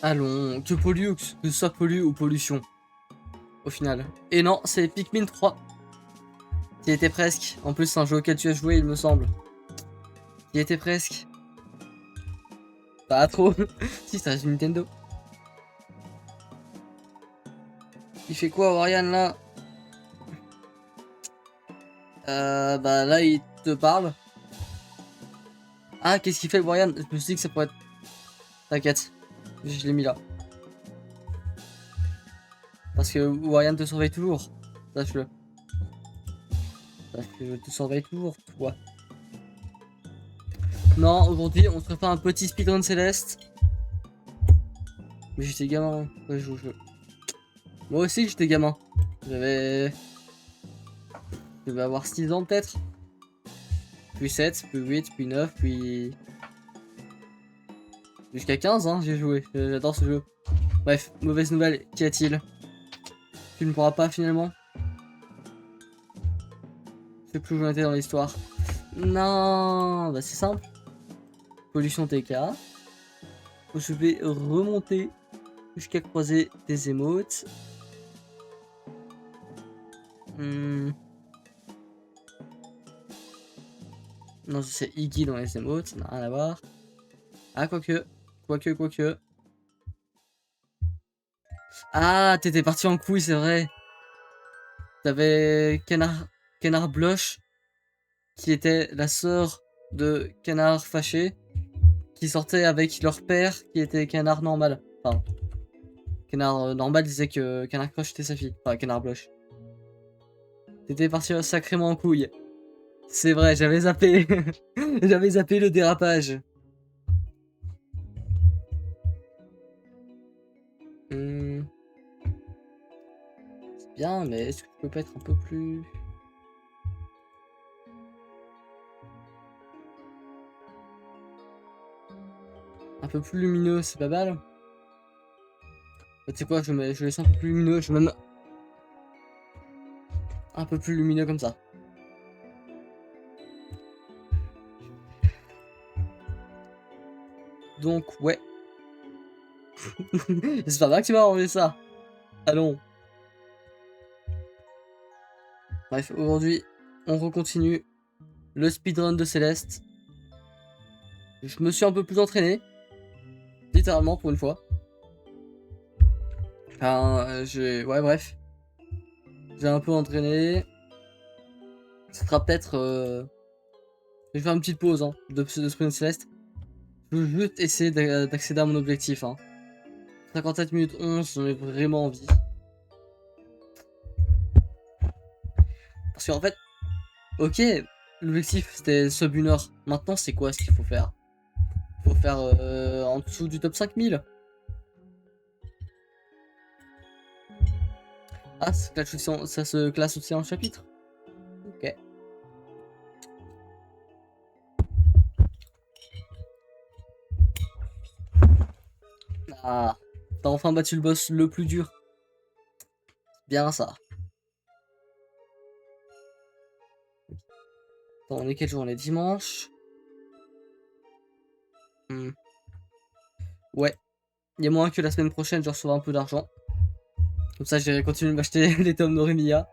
Allons, que pollux, que ce soit pollu ou pollution. Au final. Et non, c'est Pikmin 3. Qui était presque. En plus, c'est un jeu auquel tu as joué, il me semble. Qui était presque. Pas trop. Si, ça reste une Nintendo. Il fait quoi, Orion, là? Bah là, il te parle. Ah, qu'est-ce qu'il fait, Orion? Je me suis dit que ça pourrait être... T'inquiète. Je l'ai mis là. Parce que Orion te surveille toujours. Sache-le. Sache que je te surveille toujours, toi. Non, aujourd'hui, on se refait un petit speedrun céleste. Mais j'étais gamin. Ouais, Moi aussi, j'étais gamin. J'avais... Je devais avoir 6 ans, peut-être. Puis 7, puis 8, puis 9, puis... Jusqu'à 15, hein, j'ai joué. J'adore ce jeu. Bref, mauvaise nouvelle. Qu'y a-t-il? Tu ne pourras pas, finalement? Je sais plus où j'en étais dans l'histoire. Non, bah c'est simple. Pollution TK. Je vais remonter jusqu'à croiser des émotes. Non, c'est Iggy dans les émotes, ça n'a rien à voir. Ah, quoique. Quoique. Ah, t'étais parti en couille, c'est vrai. T'avais Canard Blush, qui était la sœur de Canard Fâché, qui sortait avec leur père, qui était Canard Normal. Enfin, Canard Normal disait que Canard Crush était sa fille. Enfin, Canard Blush. T'étais parti sacrément en couille. C'est vrai, j'avais zappé. J'avais zappé le dérapage. C'est bien, mais est-ce que tu peux pas être un peu plus... Un peu plus lumineux, c'est pas mal. Tu sais quoi, je laisse un peu plus lumineux, je vais même... Un peu plus lumineux comme ça. Donc, ouais. C'est pas vrai que tu m'as enlevé ça. Allons. Bref, aujourd'hui, on recontinue le speedrun de Céleste. Je me suis un peu plus entraîné. Littéralement, pour une fois. Enfin, ouais, bref. J'ai un peu entraîné. Ce sera peut-être... Je vais faire une petite pause hein, de sprint Céleste. Je veux juste essayer d'accéder à mon objectif. Hein. 57 minutes 11, j'en ai vraiment envie. Parce qu'en fait, ok, l'objectif c'était sub 1 heure. Maintenant, c'est quoi ce qu'il faut faire? Il faut faire en dessous du top 5000. Ah, ça se classe aussi en chapitre. Ok. Ah, t'as enfin battu le boss le plus dur. Bien ça. Attends, on est quel jour? On est dimanche. Ouais. Il y a moins que la semaine prochaine, je recevrai un peu d'argent. Comme ça, j'irai continuer de m'acheter les tomes d'Oremiya.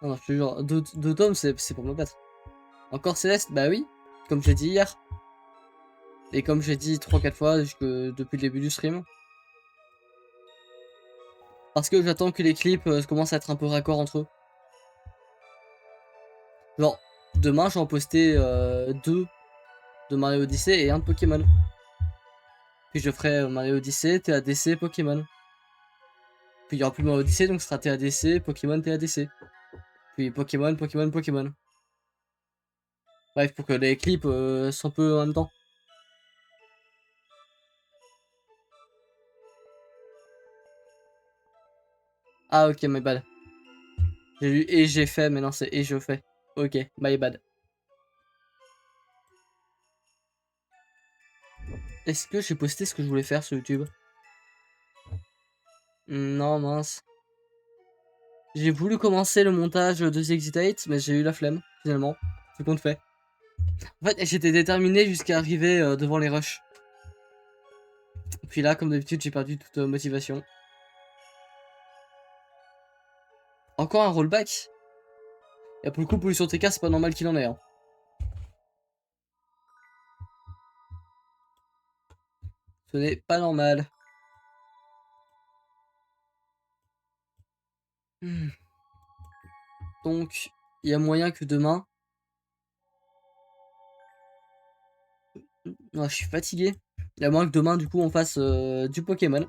Non, je te jure, deux tomes, c'est pour me battre. Encore Céleste? Bah oui, comme j'ai dit hier. Et comme j'ai dit 3-4 fois depuis le début du stream. Parce que j'attends que les clips commencent à être un peu raccords entre eux. Genre, demain, je vais en poster 2 de Mario Odyssey et un de Pokémon. Puis je ferai Mario Odyssey, TADC, Pokémon. Puis il y aura plus Mario Odyssey, donc ce sera TADC, Pokémon, TADC. Puis Pokémon. Bref, pour que les clips soient un peu en même temps. Ah ok, my bad. J'ai lu et j'ai fait, mais non c'est et je fais. Ok, my bad. Est-ce que j'ai posté ce que je voulais faire sur YouTube? Non, mince. J'ai voulu commencer le montage de The Exit, mais j'ai eu la flemme, finalement. C'est qu'on te fait. En fait, j'étais déterminé jusqu'à arriver devant les rushs. Puis là, comme d'habitude, j'ai perdu toute motivation. Encore un rollback. Et pour le coup, pollution TK, c'est pas normal qu'il en ait. Hein. Ce n'est pas normal. Donc, il y a moyen que demain... Non, je suis fatigué. Il y a moyen que demain, du coup, on fasse du Pokémon.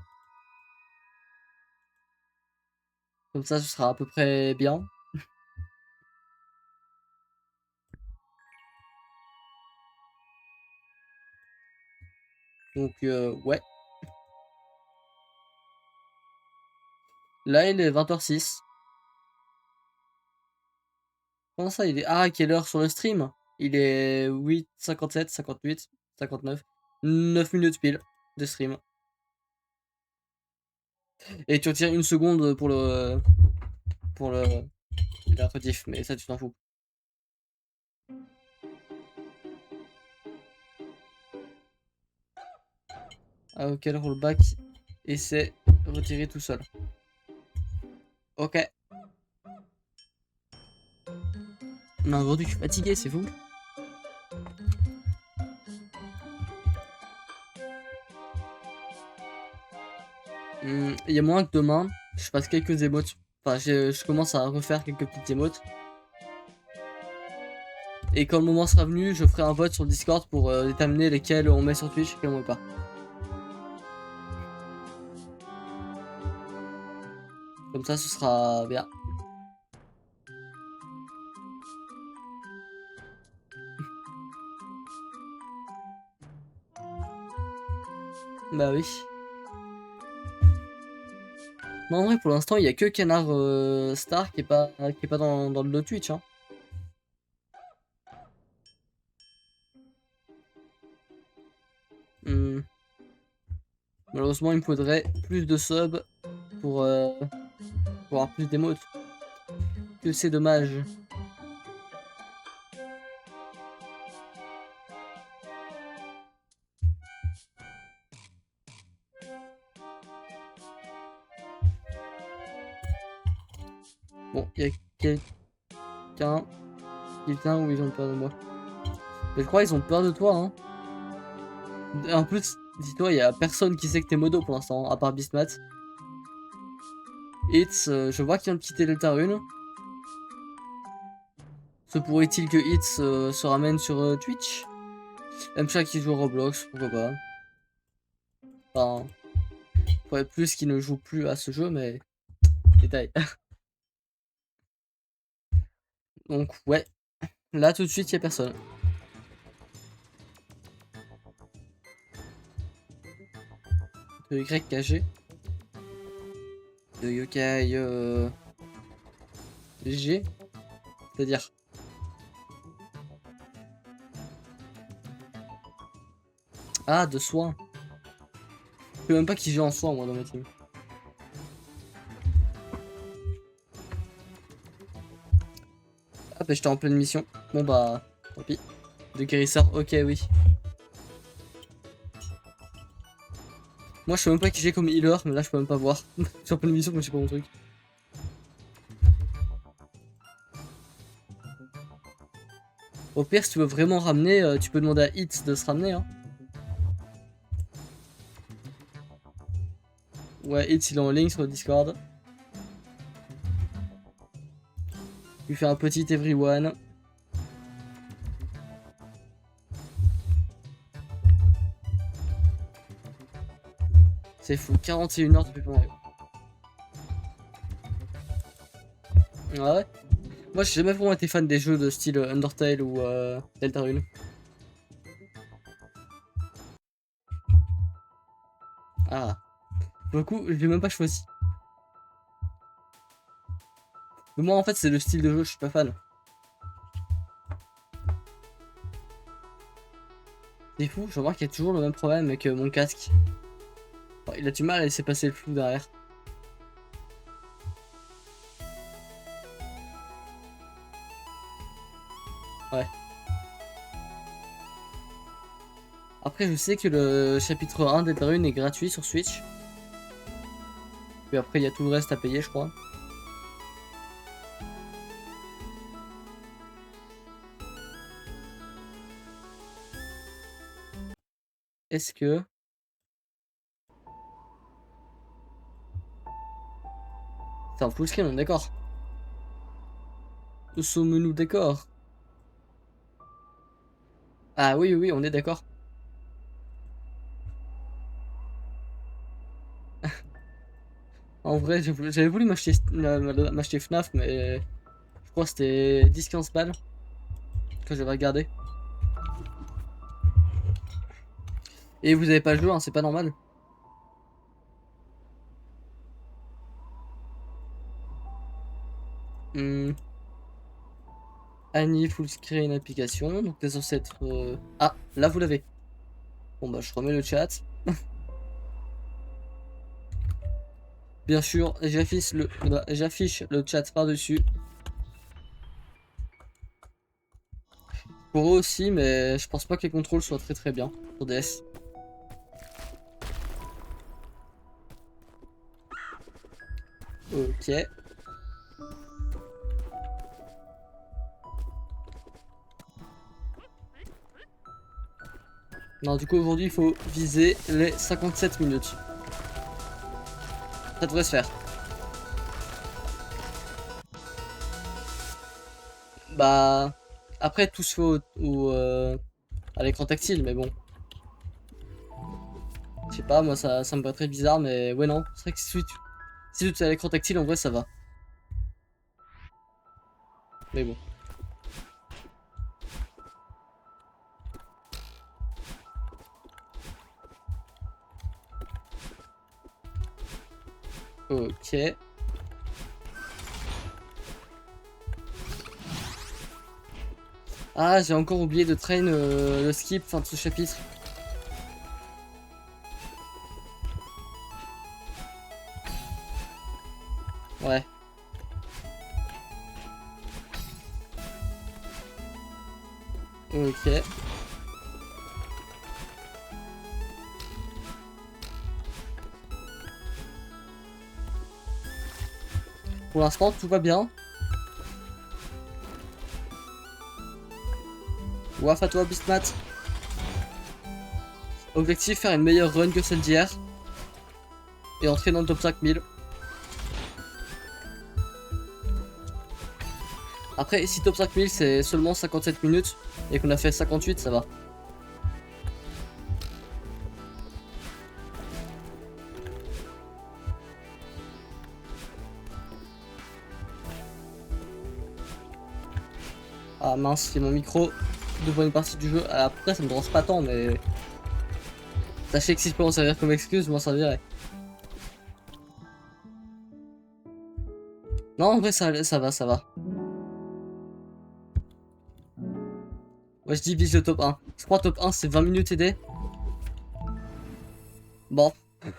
Comme ça, ce sera à peu près bien. Donc, ouais. Là, il est 20h06. Comment ça, il est... Ah, quelle heure sur le stream? Il est 8, 57, 58, 59. 9 minutes pile de stream. Et tu retires une seconde pour le... Pour le... L'intrutif, mais ça, tu t'en fous. Ah, ok, le rollback. Et c'est retiré tout seul. Ok. Non, aujourd'hui, je suis fatigué, c'est fou. Il y a moins que demain, je fasse quelques émotes. Enfin, je commence à refaire quelques petites émotes. Et quand le moment sera venu, je ferai un vote sur Discord pour déterminer lesquels on met sur Twitch et lesquels on met pas. Comme ça, ce sera bien. Bah oui. Mais en vrai, pour l'instant, il y a que Canard Star qui est pas dans le lot Twitch. Hein. Malheureusement, il me faudrait plus de subs pour avoir plus d'émotes. Que c'est dommage. Bon, il y a quelqu'un qui vient ou ils ont peur de moi. Mais je crois qu'ils ont peur de toi. Hein. En plus, dis-toi, il y a personne qui sait que t'es modo pour l'instant, à part Bismat. Hits, je vois qu'il vient de quitter Deltarune. Se pourrait-il que Hits se ramène sur Twitch? Mcha qui joue à Roblox, pourquoi pas. Enfin, faudrait plus qu'il ne joue plus à ce jeu, mais détail. Donc ouais, là tout de suite il y a personne. De YKG. De Yokai G. C'est-à-dire. Ah, de soins. Je sais même pas qui joue en soins moi dans ma team. Ah bah j'étais en pleine mission. Bon bah, tant pis. De guérisseur, ok oui. Moi je sais même pas qui j'ai comme healer, mais là je peux même pas voir. Je suis en pleine mission mais je sais pas mon truc. Au pire si tu veux vraiment ramener, tu peux demander à Hits de se ramener hein. Ouais, Hits il est en ligne sur le Discord. Il fait un petit everyone. C'est fou, 41 heures depuis pendant. Ah ouais. Moi j'ai jamais vraiment été fan des jeux de style Undertale ou Deltarune. Ah. Pour le coup, je l'ai même pas choisi. Mais moi en fait c'est le style de jeu, je suis pas fan. C'est fou, je remarque qu'il y a toujours le même problème avec mon casque. Enfin, il a du mal à laisser passer le flou derrière. Ouais. Après, je sais que le chapitre 1 Deltarune est gratuit sur Switch. Puis après, il y a tout le reste à payer, je crois. Est-ce que... C'est en full screen, on est d'accord. Sommes-nous d'accord? Ah oui, oui, on est d'accord. En vrai, j'avais voulu m'acheter FNAF, mais je crois que c'était 10-15 balles que j'avais regardé. Et vous avez pas joué, hein, c'est pas normal. Hmm. Annie full screen application, donc t'es censé être... Ah, là vous l'avez. Bon bah je remets le chat. Bien sûr, j'affiche le chat par-dessus. Pour eux aussi, mais je pense pas que les contrôles soient très bien pour DS. Ok. Non, du coup aujourd'hui il faut viser les 57 minutes. Ça devrait se faire. Bah... Après tout se fait à l'écran tactile, mais bon. Je sais pas, moi ça me paraît très bizarre, mais ouais non. C'est vrai que si tout est à l'écran tactile, en vrai ça va. Mais bon. Ok. Ah, j'ai encore oublié de train le skip fin de ce chapitre. Ouais. Ok. Pour l'instant, tout va bien. Waf à toi, Beastmat. Objectif, faire une meilleure run que celle d'hier. Et entrer dans le top 5000. Après, si top 5000 c'est seulement 57 minutes et qu'on a fait 58, ça va. Ah mince, c'est mon micro devant une partie du jeu. Après, ça me dérange pas tant, mais... Sachez que si je peux en servir comme excuse, je m'en servirai. Non, en vrai, ça va, ça va. Ouais, je divise le top 1. Je crois top 1, c'est 20 minutes aidé. Bon. Je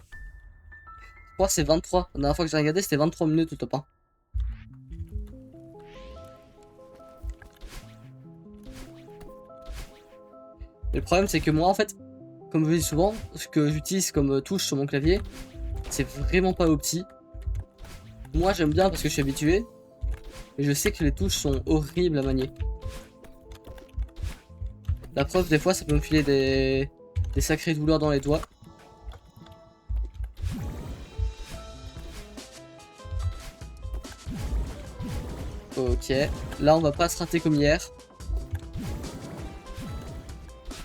crois que c'est 23. La dernière fois que j'ai regardé, c'était 23 minutes le top 1. Et le problème, c'est que moi, en fait, comme je le dis souvent, ce que j'utilise comme touche sur mon clavier, c'est vraiment pas opti. Moi, j'aime bien parce que je suis habitué. Mais je sais que les touches sont horribles à manier. La preuve, des fois, ça peut me filer des sacrées douleurs dans les doigts. Ok. Là, on va pas se rater comme hier.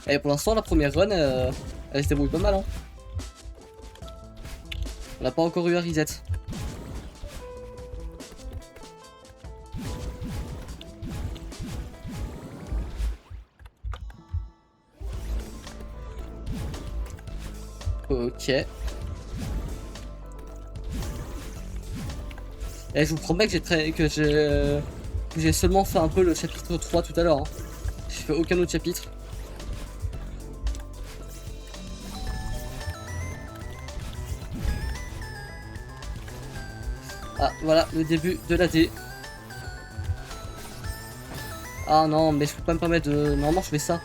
Et pour l'instant, la première run, elle se débrouille pas mal. Hein. On n'a pas encore eu un reset. Ok. Et je vous promets que j'ai seulement fait un peu le chapitre 3 tout à l'heure. Hein. J'ai fait aucun autre chapitre. Ah, voilà, le début de la D. Ah non, mais je peux pas me permettre de... Normalement, je fais ça.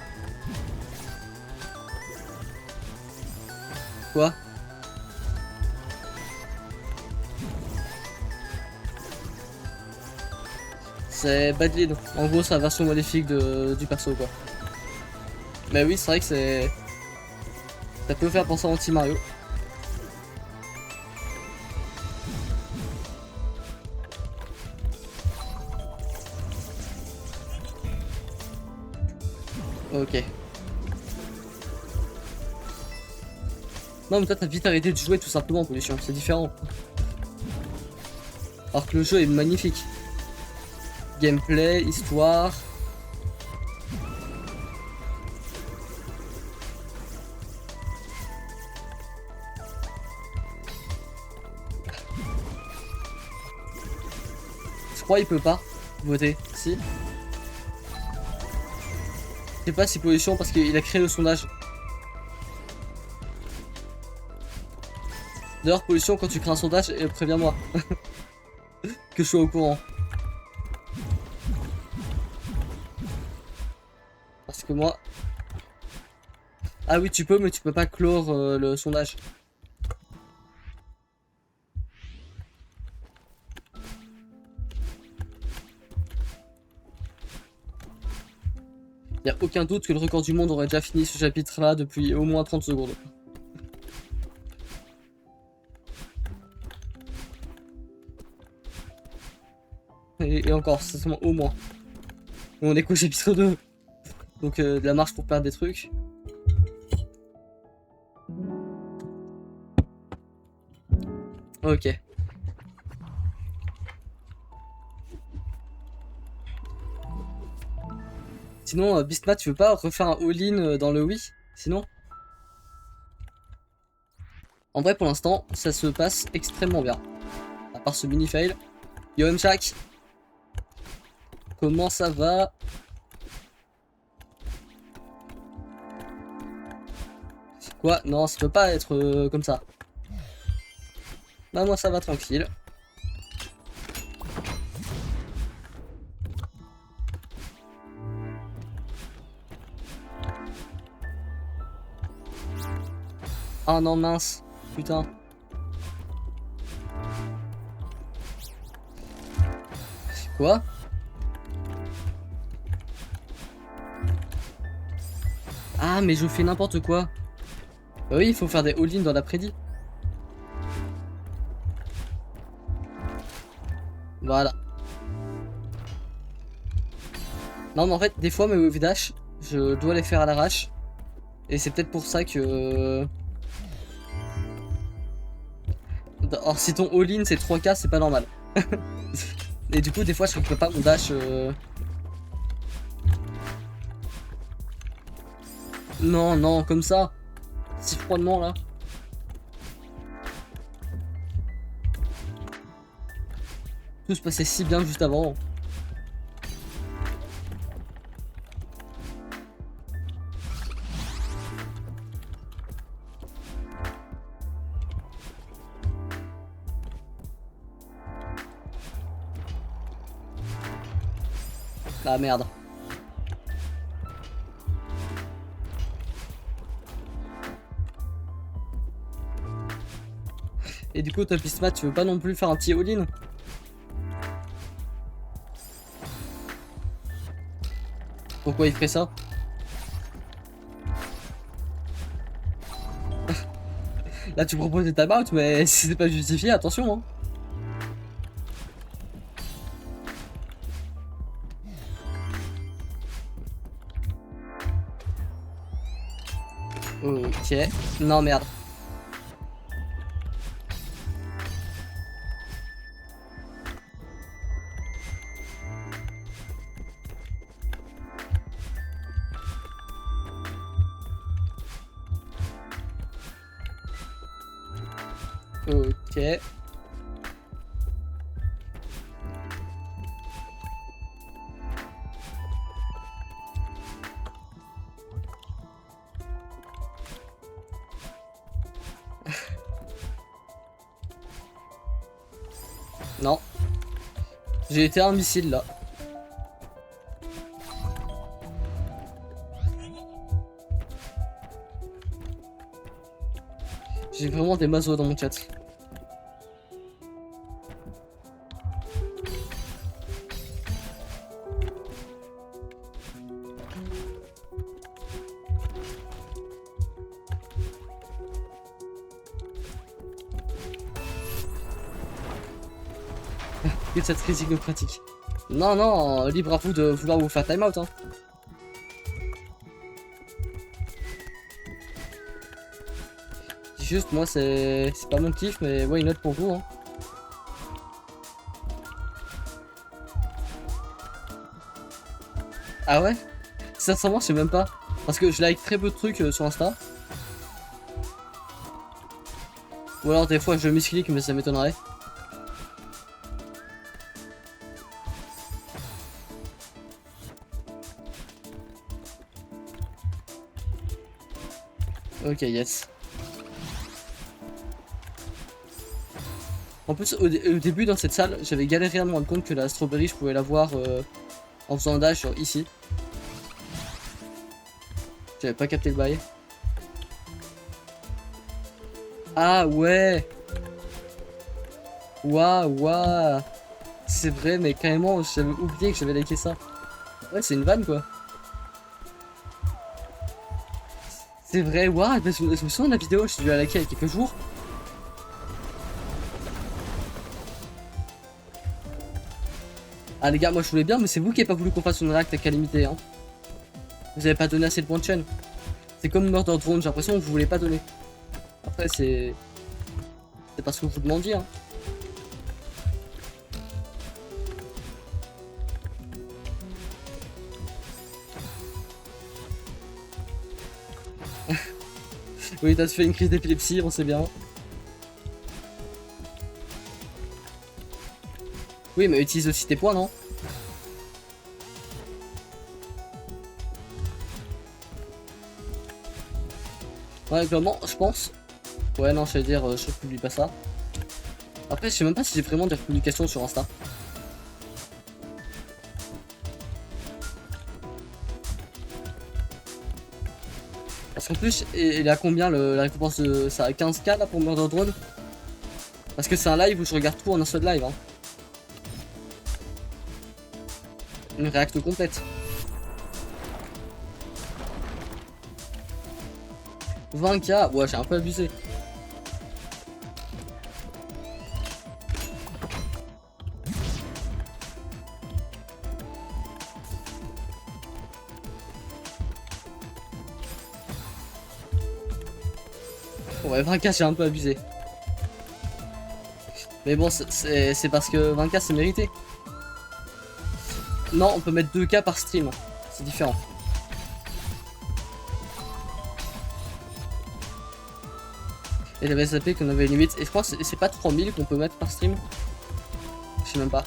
Quoi? C'est Bad Lead. En gros, c'est la version maléfique du perso, quoi. Mais oui, c'est vrai que c'est... Ça peut faire penser à Anti-Mario. Ok. Non, mais toi, t'as vite arrêté de jouer tout simplement, Pollution. C'est différent. Alors que le jeu est magnifique. Gameplay, histoire... Je crois qu'il peut pas voter. Si. Je sais pas si Pollution parce qu'il a créé le sondage. D'ailleurs, Pollution, quand tu crées un sondage, préviens-moi. Que je sois au courant. Parce que moi... Ah oui, tu peux, mais tu peux pas clore le sondage. Y a aucun doute que le record du monde aurait déjà fini ce chapitre-là depuis au moins 30 secondes. Et encore, c'est seulement au moins. On est qu'au chapitre 2. Donc de la marche pour perdre des trucs. Ok. Sinon, Beastmat, tu veux pas refaire un all-in dans le Wii? Sinon? En vrai, pour l'instant, ça se passe extrêmement bien. À part ce mini-fail. Yo, Mchak! Comment ça va? Quoi? Non, ça peut pas être comme ça. Bah moi ça va tranquille. Ah non mince. Putain. Quoi? Ah mais je fais n'importe quoi. Bah oui, il faut faire des all-in dans l'après-midi. Voilà. Non mais en fait, des fois mes wave dash, je dois les faire à l'arrache. Et c'est peut-être pour ça que... Alors si ton all-in c'est 3K, c'est pas normal. Et du coup, des fois, je peux pas mon dash... Non, non, comme ça. Si froidement là. Tout se passait si bien juste avant. Ah merde. Et du coup, Topismat, tu veux pas non plus faire un petit all-in? Pourquoi il ferait ça? Là, tu proposes des time-out, mais si c'est pas justifié, attention. Hein. Ok. Non, merde. Ok. Non. J'ai été un missile là. J'ai vraiment des mazos dans mon chat. Que cette critique de pratique. Non, non, libre à vous de vouloir vous faire time out. Hein. Juste, moi, c'est pas mon kiff, mais why not pour vous. Hein. Ah ouais? Sincèrement, je sais même pas. Parce que je like très peu de trucs sur Insta. Ou alors des fois je misclick, mais ça m'étonnerait. Ok, yes. En plus, au début dans cette salle, j'avais galéré à me rendre compte que la strawberry, je pouvais l'avoir en faisant un dash genre ici. J'avais pas capté le bail. Ah ouais. Waouh, waouh. C'est vrai, mais carrément, j'avais oublié que j'avais liké ça. Ouais, c'est une vanne quoi. C'est vrai, waouh, je me souviens de la vidéo, je dû la liker il y a quelques jours. Ah les gars, moi je voulais bien, mais c'est vous qui n'avez pas voulu qu'on fasse une react à calamité. Hein. Vous avez pas donné assez de points de chaîne. C'est comme Murder Drone, j'ai l'impression que vous voulez pas donner. Après c'est parce que vous demandiez. Hein. Oui, t'as fait une crise d'épilepsie, on sait bien. Oui, mais utilise aussi tes points, non? Ouais, clairement, je pense. Ouais, non, je vais dire, je publie pas ça. Après, je sais même pas si j'ai vraiment des publications sur Insta. Parce qu'en plus, il a combien la récompense de ça? 15K là pour Murder Drone? Parce que c'est un live où je regarde tout en un seul live. Hein. Une réacte complète. 20K, ouais, j'ai un peu abusé. Ouais, 20K, j'ai un peu abusé. Mais bon, c'est parce que 20K, c'est mérité. Non, on peut mettre 2K par stream. C'est différent. Et j'avais zappé qu'on avait une limite. Et je crois que c'est pas 3000 qu'on peut mettre par stream. Je sais même pas.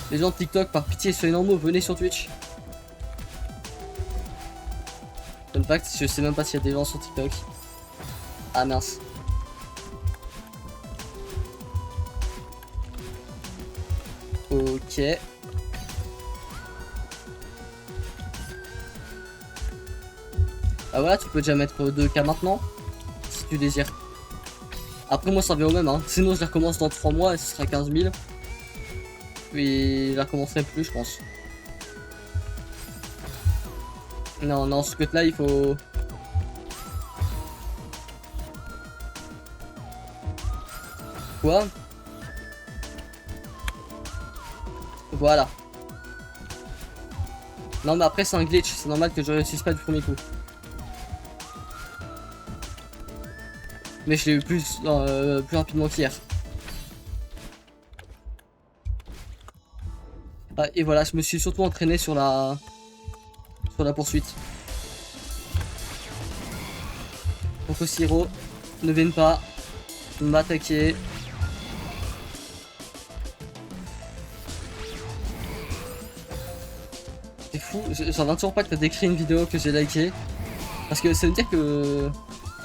Les gens de TikTok, par pitié, soyez normaux, venez sur Twitch. Fun fact, je sais même pas s'il y a des gens sur TikTok. Ah mince. Ok. Ah voilà, tu peux déjà mettre 2K maintenant, si tu désires. Après moi ça revient au même, hein. Sinon je la recommence dans 3 mois et ce sera 15 000. Puis je la recommencerai plus je pense. Non, non, ce que là il faut... Quoi? Voilà. Non mais après c'est un glitch, c'est normal que je réussisse pas du premier coup. Mais je l'ai eu plus rapidement qu'hier. Ah, et voilà, je me suis surtout entraîné sur la poursuite. Donc Siro, ne vienne pas m'attaquer. C'est fou, j'en reviens toujours pas que t'as décrit une vidéo que j'ai likée. Parce que ça veut dire que...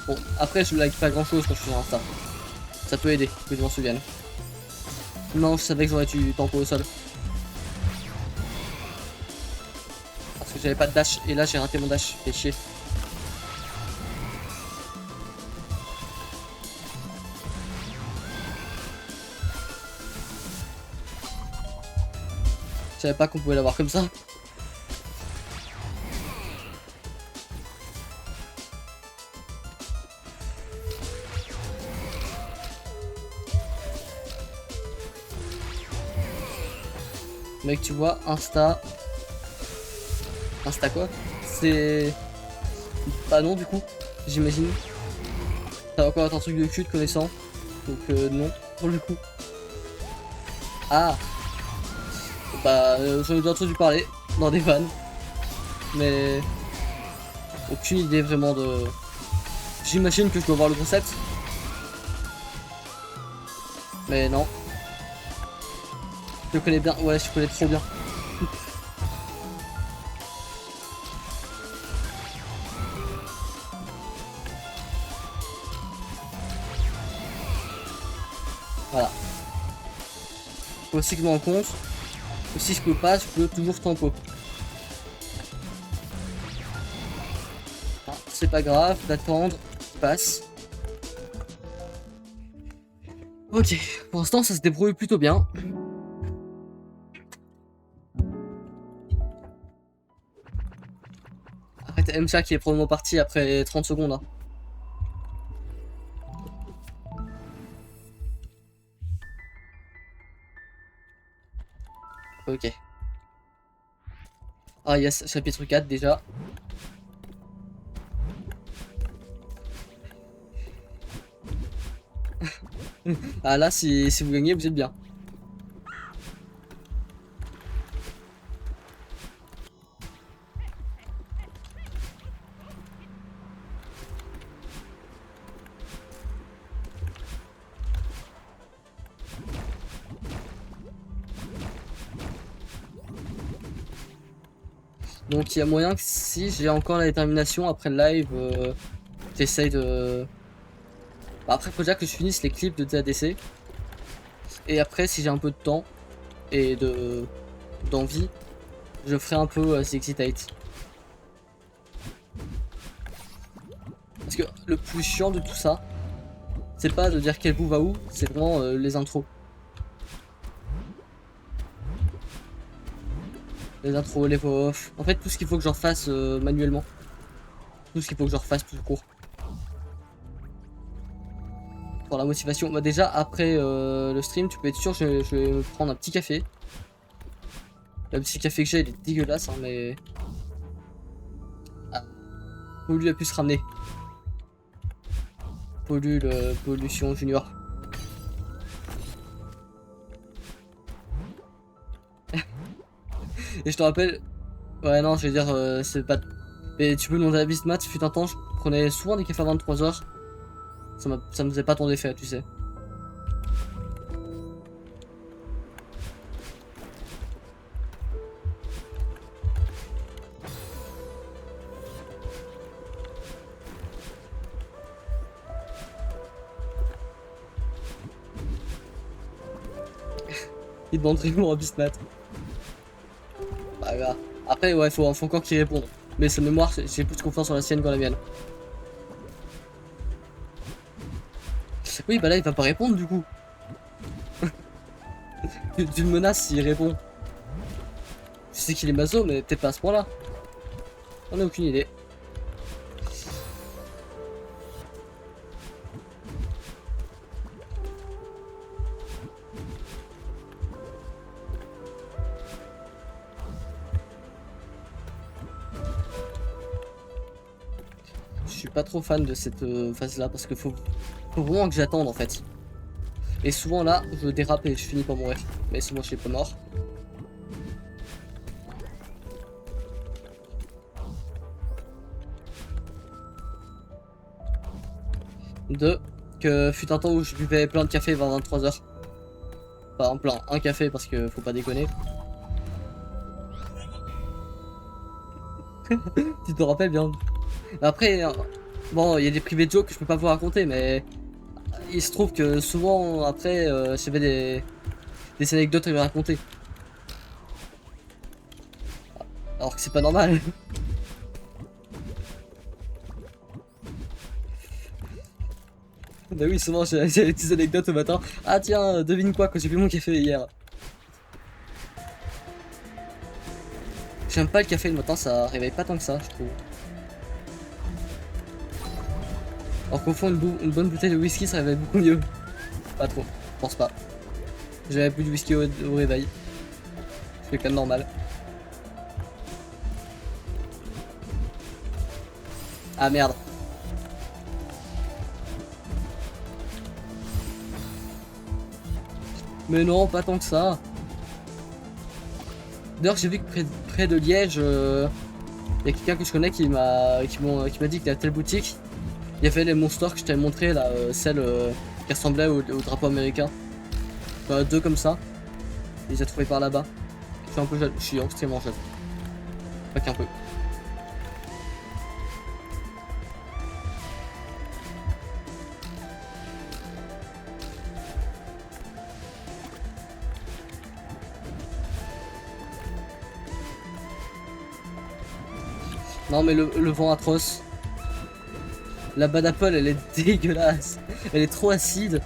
Bon, après je like pas grand chose quand je suis sur Insta. Ça peut aider, que je m'en souvienne. Non, je savais que j'aurais tué tempo au sol. Parce que j'avais pas de dash, et là j'ai raté mon dash, fait chier. Je savais pas qu'on pouvait l'avoir comme ça. Mec, tu vois, Insta quoi? C'est... Bah non, du coup, j'imagine. Ça va encore être un truc de cul de connaissant. Donc non, pour le coup. Ah. Bah, j'en ai déjà entendu parler dans des vannes. Mais... aucune idée vraiment de... J'imagine que je dois voir le concept. Mais non. Je le connais bien, ouais, je connais trop bien. Voilà. Faut aussi que je me rende compte. Et si je peux pas, je peux toujours tempo. Ah, c'est pas grave, d'attendre, passe. Ok, pour l'instant ça se débrouille plutôt bien. Après t'as MCA qui est probablement parti après 30 secondes. Hein. Ok. Ah yes, chapitre 4 déjà. Ah là, si vous gagnez, vous êtes bien. Donc il y a moyen que si j'ai encore la détermination après le live, j'essaye de... Bah, après faut déjà que je finisse les clips de TADC. Et après si j'ai un peu de temps et d'envie, je ferai un peu Exitate. Parce que le plus chiant de tout ça, c'est pas de dire quel bout va où, c'est vraiment les intros. Les intros, les voix off, en fait tout ce qu'il faut que je refasse manuellement. Tout ce qu'il faut que je refasse tout court. Pour la motivation, bah déjà après le stream, tu peux être sûr, je vais me prendre un petit café. Le petit café que j'ai, il est dégueulasse, hein, mais... Ah. Pollu a pu se ramener. Pollution junior. Et je te rappelle... Ouais non, je vais dire, c'est pas... Mais tu peux demander à Bismat, fut un temps, je prenais souvent des cafés à 23h. Ça me faisait pas tant d'effet, tu sais. Il demande vraiment à Bismat. Bah grave. Après, ouais, faut encore qu'il réponde. Mais sa mémoire, j'ai plus de confiance en la sienne qu'en la mienne. Oui, bah là, il va pas répondre du coup. Tu le menaces s'il répond. Je sais qu'il est maso, mais peut-être pas à ce point-là. On a aucune idée. Je suis pas trop fan de cette phase-là parce que faut vraiment que j'attende en fait. Et souvent là, je dérape et je finis par mourir. Mais c'est moi, je suis pas mort. Deux, que fut un temps où je buvais plein de café vers 23h. Enfin, en plein, un café parce que faut pas déconner. Tu te rappelles bien. Après, bon, il y a des privés de jokes que je peux pas vous raconter, mais il se trouve que souvent après, j'avais des anecdotes à lui raconter. Alors que c'est pas normal. Bah oui, souvent j'ai des petites anecdotes au matin. Ah tiens, devine quoi, quand j'ai bu mon café hier. J'aime pas le café le matin, ça réveille pas tant que ça, je trouve. Alors qu'au fond, une bonne bouteille de whisky, ça réveille beaucoup mieux. Pas trop, je pense pas. J'avais plus de whisky au réveil. C'est quand même normal. Ah merde. Mais non, pas tant que ça. D'ailleurs, j'ai vu que près de Liège, y a quelqu'un que je connais qui m'a dit qu'il y a telle boutique. Il y avait les monsters que je t'avais montré là, celle qui ressemblait au drapeau américain. Deux comme ça. Il les a trouvés par là-bas. Je suis un peu jaloux, je suis extrêmement jaloux. Pas qu'un peu. Non mais le vent atroce. La bad apple elle est dégueulasse. Elle est trop acide.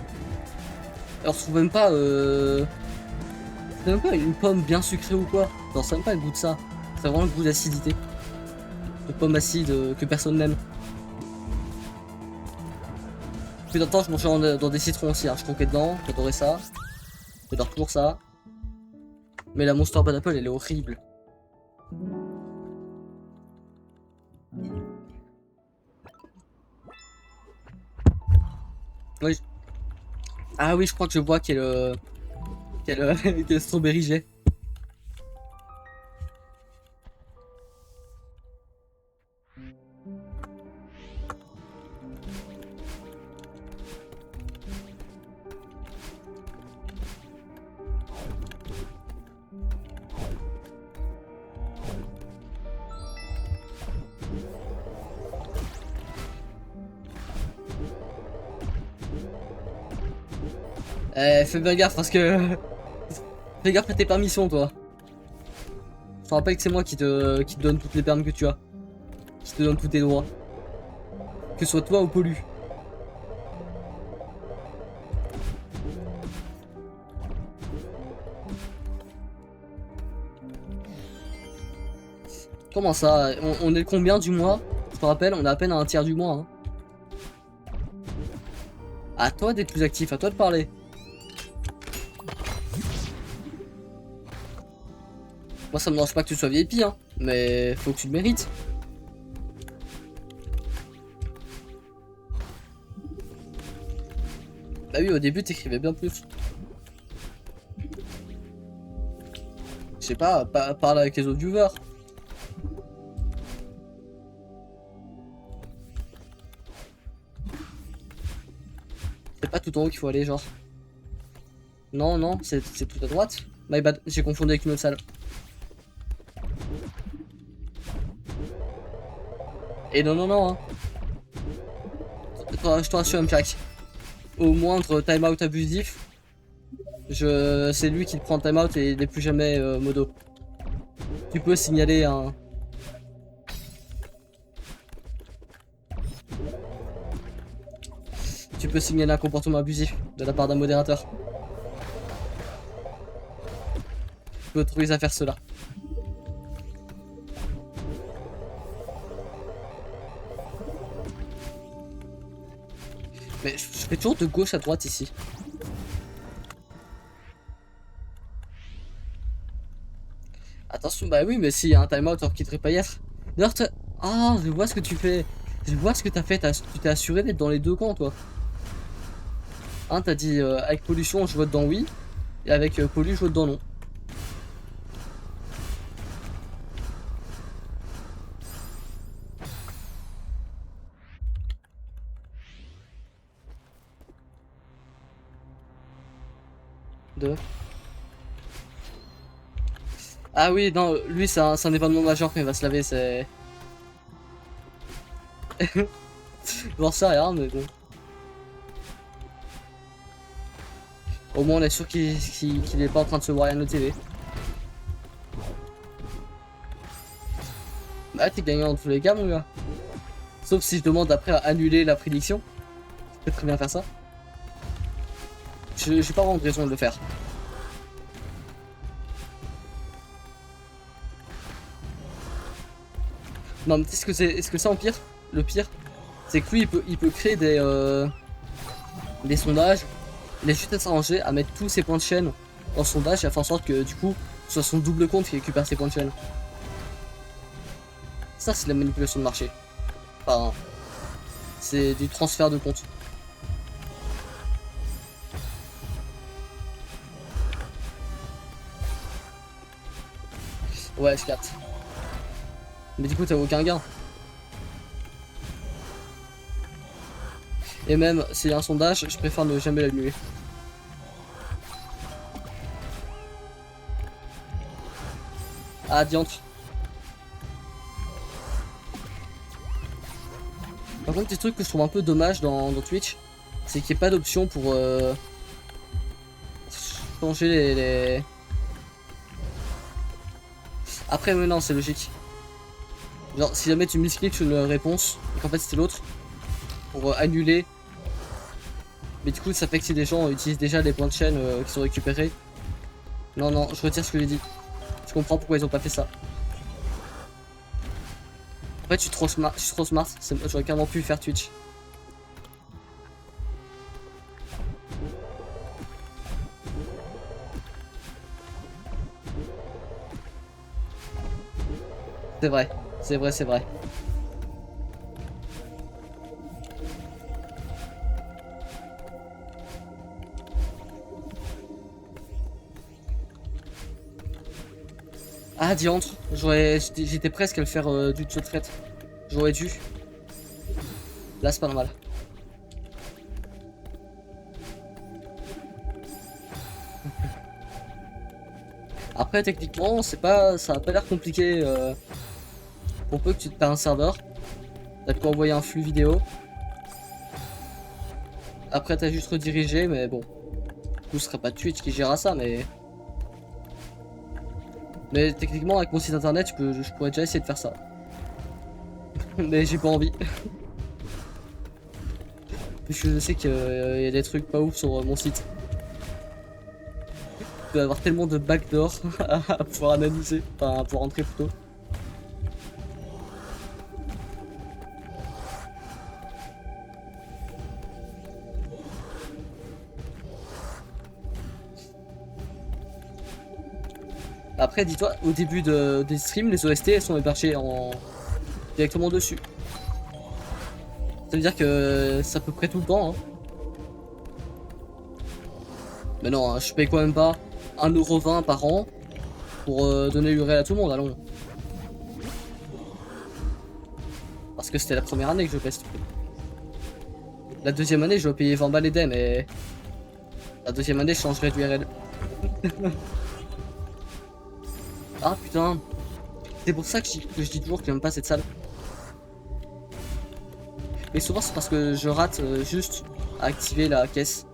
Alors je trouve même pas c'est même pas une pomme bien sucrée ou quoi. Non, c'est même pas le goût de ça. C'est vraiment le goût d'acidité. De pomme acide que personne n'aime. Depuis d'un temps je mangeais dans des citrons aussi, hein. Je croquais dedans, j'adorais ça. J'adore toujours ça. Mais la Monster Bad Apple elle est horrible. Oui. Ah oui, je crois que je vois quel strawberry j'ai. Fais bien gaffe parce que... Fais gaffe à tes permissions toi. Je te rappelle que c'est moi qui te donne toutes les permes que tu as. Qui te donne tous tes droits. Que ce soit toi ou Pollu. Comment ça? On est le combien du mois? Je te rappelle, on est à peine à un tiers du mois. Hein. À toi d'être plus actif, à toi de parler. Moi ça me dérange pas que tu sois VIP, hein, mais faut que tu le mérites. Bah oui, au début t'écrivais bien plus. Je sais pas, parle avec les autres viewers. C'est pas tout en haut qu'il faut aller, genre. Non, non, c'est tout à droite. My bad, j'ai confondu avec une autre salle. Et non, non, non, hein. Je te rassure, Jack. Au moindre timeout abusif, c'est lui qui prend timeout et il n'est plus jamais modo. Tu peux signaler un... Tu peux signaler un comportement abusif de la part d'un modérateur. Tu peux autoriser à faire cela. Mais je fais toujours de gauche à droite ici. Attention, bah oui, mais s'il y a un timeout, on quitterait pas hier. D'ailleurs, ah, je vois ce que tu fais. Je vois ce que t'as fait. Tu t'es assuré d'être dans les deux camps, toi. Hein, t'as dit avec pollution, je vote dans oui. Et avec pollu, je vote dans non. Deux. Ah oui, non, lui c'est un événement majeur quand il va se laver, c'est... J'en sais rien, mais bon. Au moins on est sûr qu'il est pas en train de se voir à nos télé. Bah t'es gagnant dans tous les cas mon gars. Sauf si je demande après à annuler la prédiction. Je peux très bien faire ça. J'ai pas vraiment de raison de le faire. Non mais est-ce que c'est, est-ce que ça empire? Le pire, c'est que lui il peut créer des sondages. Il a juste à s'arranger à mettre tous ses points de chaîne en sondage et à faire en sorte que du coup ce soit son double compte qui récupère ses points de chaîne. Ça c'est la manipulation de marché. Enfin, c'est du transfert de compte. Ouais, je capte. Mais du coup, t'as aucun gain. Et même s'il y a un sondage, je préfère ne jamais l'annuler. Ah, diantre. Par contre, des trucs que je trouve un peu dommage dans Twitch, c'est qu'il n'y ait pas d'option pour changer les... Après, mais non, c'est logique. Genre, si jamais tu miscliques une réponse, et qu'en fait c'était l'autre, pour annuler. Mais du coup, ça fait que si des gens utilisent déjà des points de chaîne qui sont récupérés. Non, non, je retire ce que j'ai dit. Je comprends pourquoi ils ont pas fait ça. En fait, je suis trop smart, j'aurais carrément pu faire Twitch. C'est vrai, c'est vrai, c'est vrai. Ah, diantre, j'étais presque à le faire du jeu de traite. J'aurais dû. Là, c'est pas normal. Après, techniquement, c'est pas, ça a pas l'air compliqué. Pour peu que tu te perds un serveur, t'as de quoi envoyer un flux vidéo. Après, t'as juste redirigé, mais bon. Du coup, ce sera pas Twitch qui gérera ça, mais. Mais techniquement, avec mon site internet, je pourrais déjà essayer de faire ça. Mais j'ai pas envie. Puisque je sais qu'il y a des trucs pas ouf sur mon site. Il peut y avoir tellement de backdoor à pouvoir analyser, enfin à pouvoir entrer plutôt. Après, dis-toi, au début des streams, les OST elles sont hébergées directement dessus. Ça veut dire que c'est à peu près tout le temps. Hein. Mais non, hein, je paye quand même pas 1,20€ par an pour donner l'URL à tout le monde, allons. Parce que c'était la première année que je paye ce truc. La deuxième année, je dois payer 20 balles et des, mais la deuxième année, je changerai d'URL. Ah putain, c'est pour ça que je dis toujours que j'aime pas cette salle. Mais souvent, c'est parce que je rate juste à activer la caisse.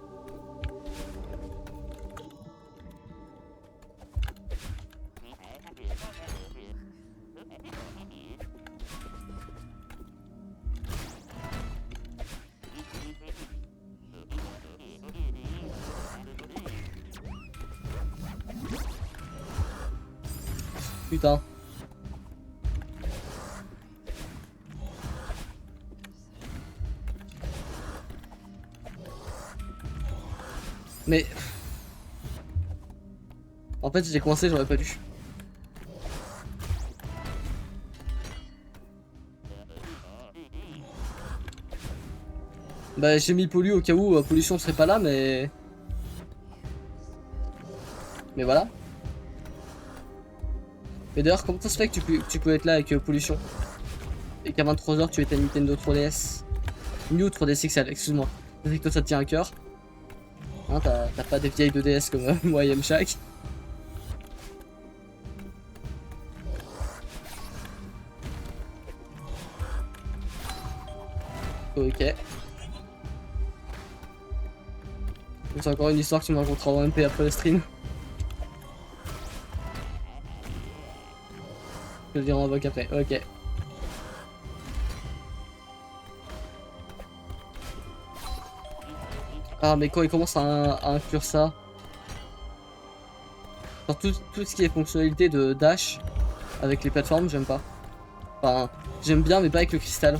Putain. Mais... En fait, j'ai commencé, j'aurais pas dû. Bah, j'ai mis pollu au cas où pollution serait pas là, mais... Mais voilà. Mais d'ailleurs, comment ça se fait que tu peux être là avec pollution? Et qu'à 23h, tu étais à Nintendo 3DS. New 3DS XL, excuse-moi. Je sais que toi, ça te tient à cœur. Hein, t'as pas des vieilles 2DS comme moi et Mshak. Ok. C'est encore une histoire que tu me raconteras en MP après le stream. Je le dirai en voc après, ok. Ah mais quand il commence à inclure ça, genre tout ce qui est fonctionnalité de dash avec les plateformes, j'aime pas. Enfin, j'aime bien, mais pas avec le cristal.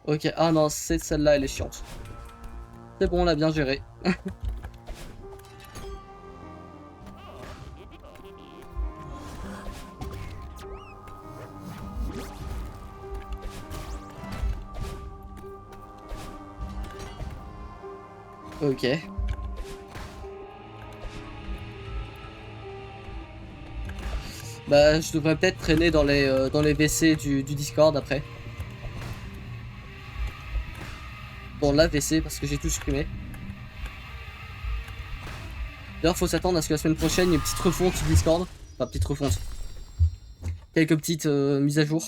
Ok, ah non, c'est celle-là, elle est chiante. C'est bon, on l'a bien géré. Ok. Bah, je devrais peut-être traîner dans les WC du Discord après. Dans la WC, parce que j'ai tout supprimé. D'ailleurs, faut s'attendre à ce que la semaine prochaine, il y ait une petite refonte du Discord. Enfin, petite refonte. Quelques petites mises à jour.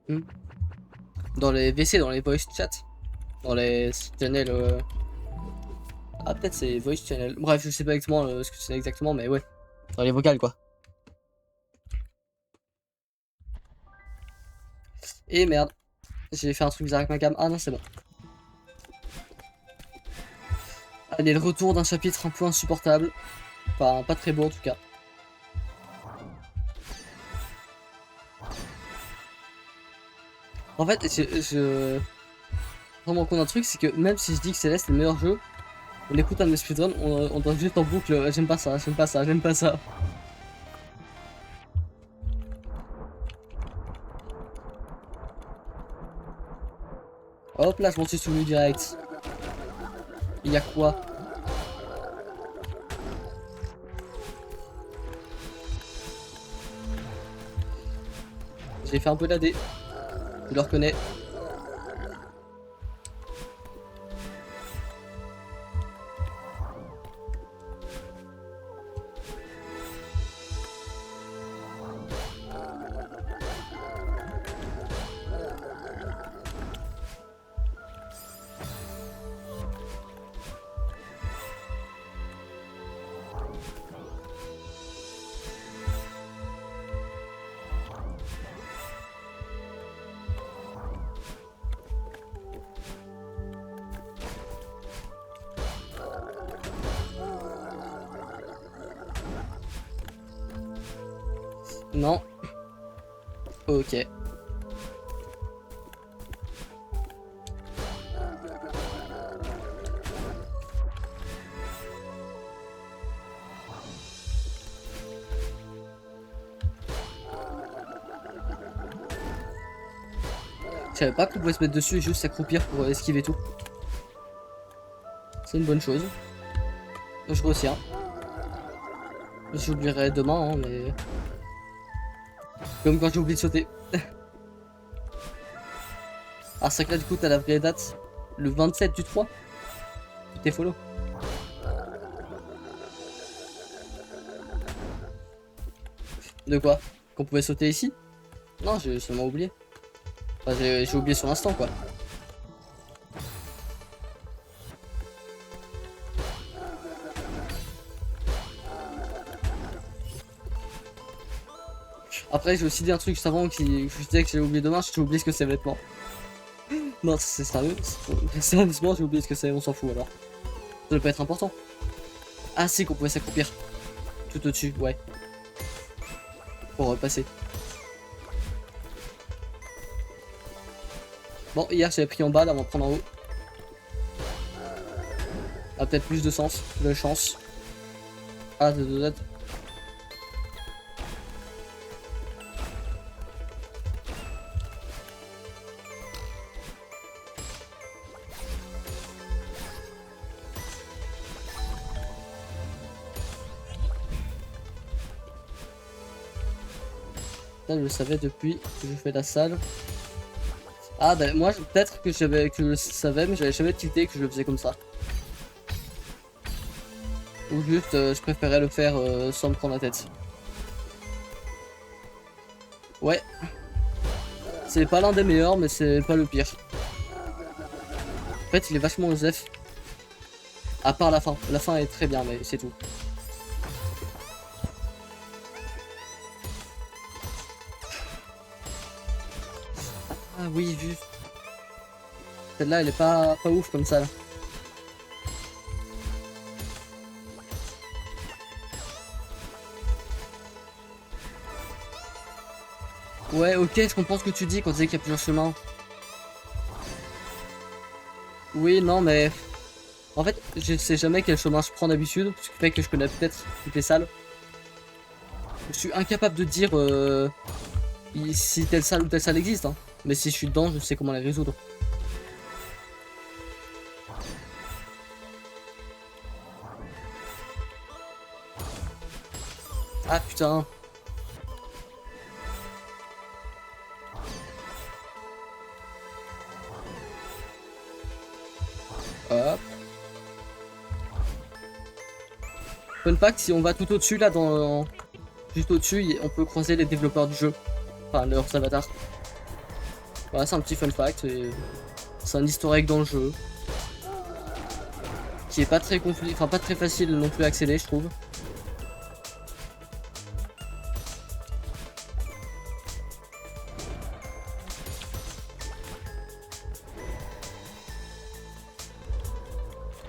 Hmm. Dans les WC, dans les voice chat. Dans les channels. Ah, peut-être c'est voice channel. Bref, je sais pas exactement ce que c'est exactement, mais ouais. Dans les vocales, quoi. Et merde. J'ai fait un truc bizarre avec ma cam. Ah non, c'est bon. Allez, le retour d'un chapitre un peu insupportable. Enfin, pas très beau en tout cas. En fait, je me rends compte d'un truc, c'est que même si je dis que Céleste est le meilleur jeu, on écoute un de mes speedruns, on doit juste en boucle, j'aime pas ça, j'aime pas ça, j'aime pas ça. Hop là, je m'en suis souvenu direct. Il y a quoi? J'ai fait un peu d'AD. Je le reconnais. Non. Ok. Je savais pas qu'on pouvait se mettre dessus et juste s'accroupir pour esquiver tout. C'est une bonne chose. Je retiens. J'oublierai demain, hein, mais... Comme quand j'ai oublié de sauter. Ah, c'est que là, du coup, t'as la vraie date. Le 27 du 3. T'es follow. De quoi? Qu'on pouvait sauter ici? Non, j'ai seulement oublié. Enfin, j'ai oublié sur l'instant, quoi. Après, j'ai aussi dit un truc juste avant qui je disais que j'ai oublié demain, j'ai oublié ce que c'est vêtements. Non, c'est sérieux. Sérieusement, j'ai oublié ce que c'est, on s'en fout alors. Ça doit pas être important. Ah si, qu'on pouvait s'accroupir. Tout au-dessus, ouais. Pour repasser. Bon, hier j'avais pris en bas, là on va prendre en haut. Ah, peut-être plus de sens, de chance. Ah, de. Ça, je le savais depuis que je fais la salle. Ah bah moi peut-être que je le savais, mais j'avais jamais tilté que je le faisais comme ça. Ou juste je préférais le faire sans me prendre la tête. Ouais. C'est pas l'un des meilleurs, mais c'est pas le pire. En fait il est vachement osef. À part la fin. La fin est très bien, mais c'est tout. Ah oui, juste. Celle-là, elle est pas ouf comme ça, là. Ouais, ok, je comprends ce que tu dis quand tu dis qu'il y a plusieurs chemins. Oui, non, mais... En fait, je sais jamais quel chemin je prends d'habitude, ce qui fait que je connais peut-être toutes les salles. Je suis incapable de dire si telle salle ou telle salle existe, hein. Mais si je suis dedans, je sais comment les résoudre. Ah putain. Hop. Fun fact, si on va tout au-dessus, là, juste au-dessus, on peut croiser les développeurs du jeu. Enfin, leurs avatars. Voilà, c'est un petit fun fact. C'est un historique dans le jeu. Qui est pas très compliqué, enfin pas très facile non plus à accéder, je trouve.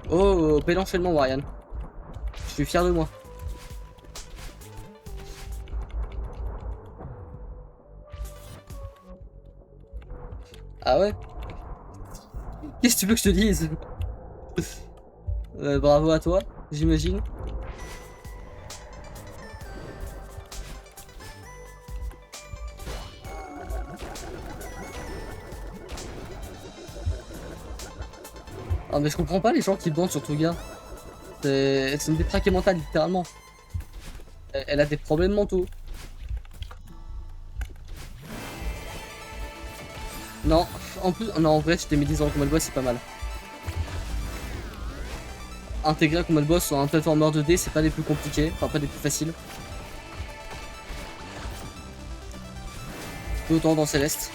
Oh, bel enchaînement, Warrian. Je suis fier de moi. Ah ouais? Qu'est-ce que tu veux que je te dise? Bravo à toi, j'imagine. Ah mais je comprends pas les gens qui bandent sur Touga. C'est une détraquée mentale, littéralement. Elle a des problèmes mentaux. Non, en plus, non, en vrai, je t'ai mis 10 ans en combat boss, c'est pas mal. Intégrer un combat boss sur un platformer 2D, c'est pas des plus compliqués, enfin pas des plus faciles. Autant dans Céleste.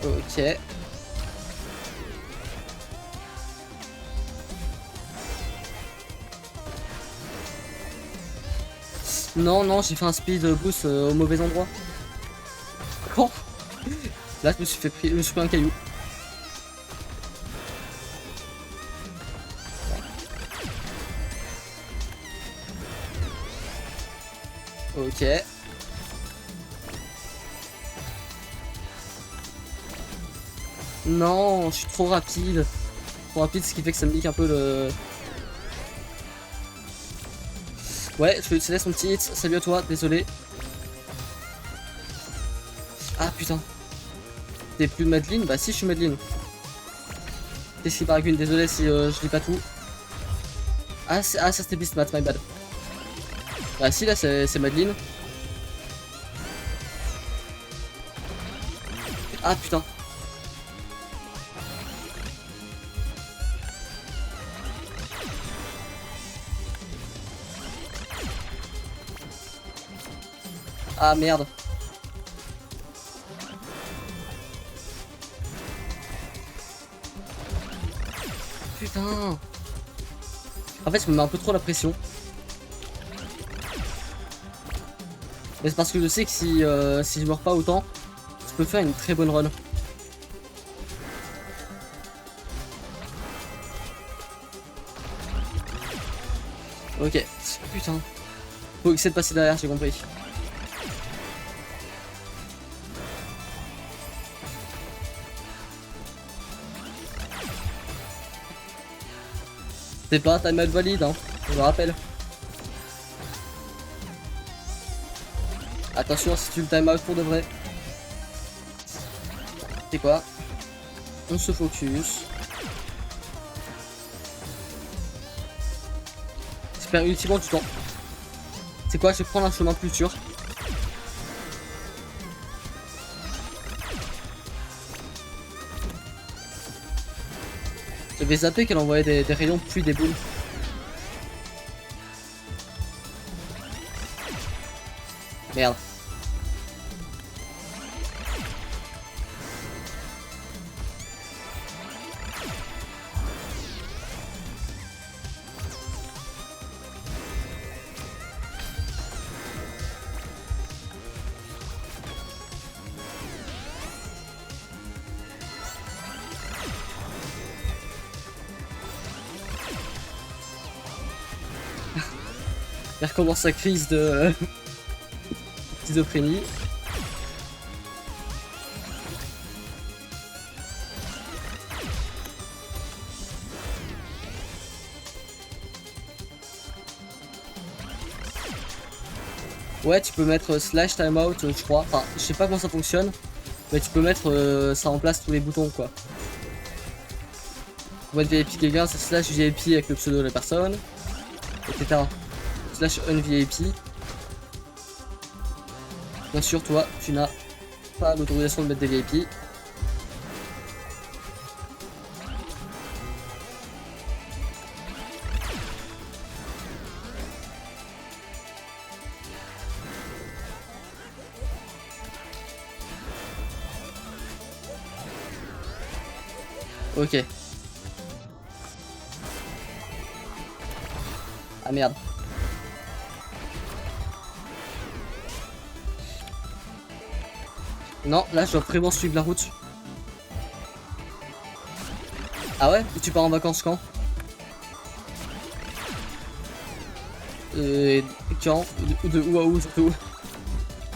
Ok. Non, non, j'ai fait un speed boost au mauvais endroit. Quand? Là, je me suis pris un caillou. Ok. Non, je suis trop rapide. Trop rapide, ce qui fait que ça me nique un peu le... Ouais, je te laisse mon petit hit. Salut à toi, désolé. Ah putain. T'es plus Madeline? Bah si, je suis Madeline. Qu'est-ce qui Baragune? Désolé si je lis pas tout. Ah, ça c'était Beastmat, my bad. Bah si, là c'est Madeline. Ah putain. Ah merde. Putain. En fait, je me mets un peu trop la pression. Mais c'est parce que je sais que si je meurs pas autant, je peux faire une très bonne run. Ok. Putain. Faut essayer de passer derrière, j'ai compris. C'est pas un timeout valide, hein, je le rappelle. Attention si tu le timeout pour de vrai. C'est quoi? On se focus. J'espère utilement du temps. C'est quoi? Je vais prendre un chemin plus sûr. J'avais zappé qu'elle envoyait des rayons puis des boules. Merde. Il recommence sa crise de schizophrénie. Ouais, tu peux mettre slash timeout, je crois. Enfin, je sais pas comment ça fonctionne, mais tu peux mettre ça en place tous les boutons quoi. Pour mettre VIP quelqu'un, c'est slash VIP avec le pseudo de la personne, etc. Slash unVIP. Bien sûr, toi, tu n'as pas l'autorisation de mettre des VIP. Ok. Ah merde. Non, là je dois vraiment suivre la route. Ah ouais? Et tu pars en vacances quand? Quand? De où à où surtout?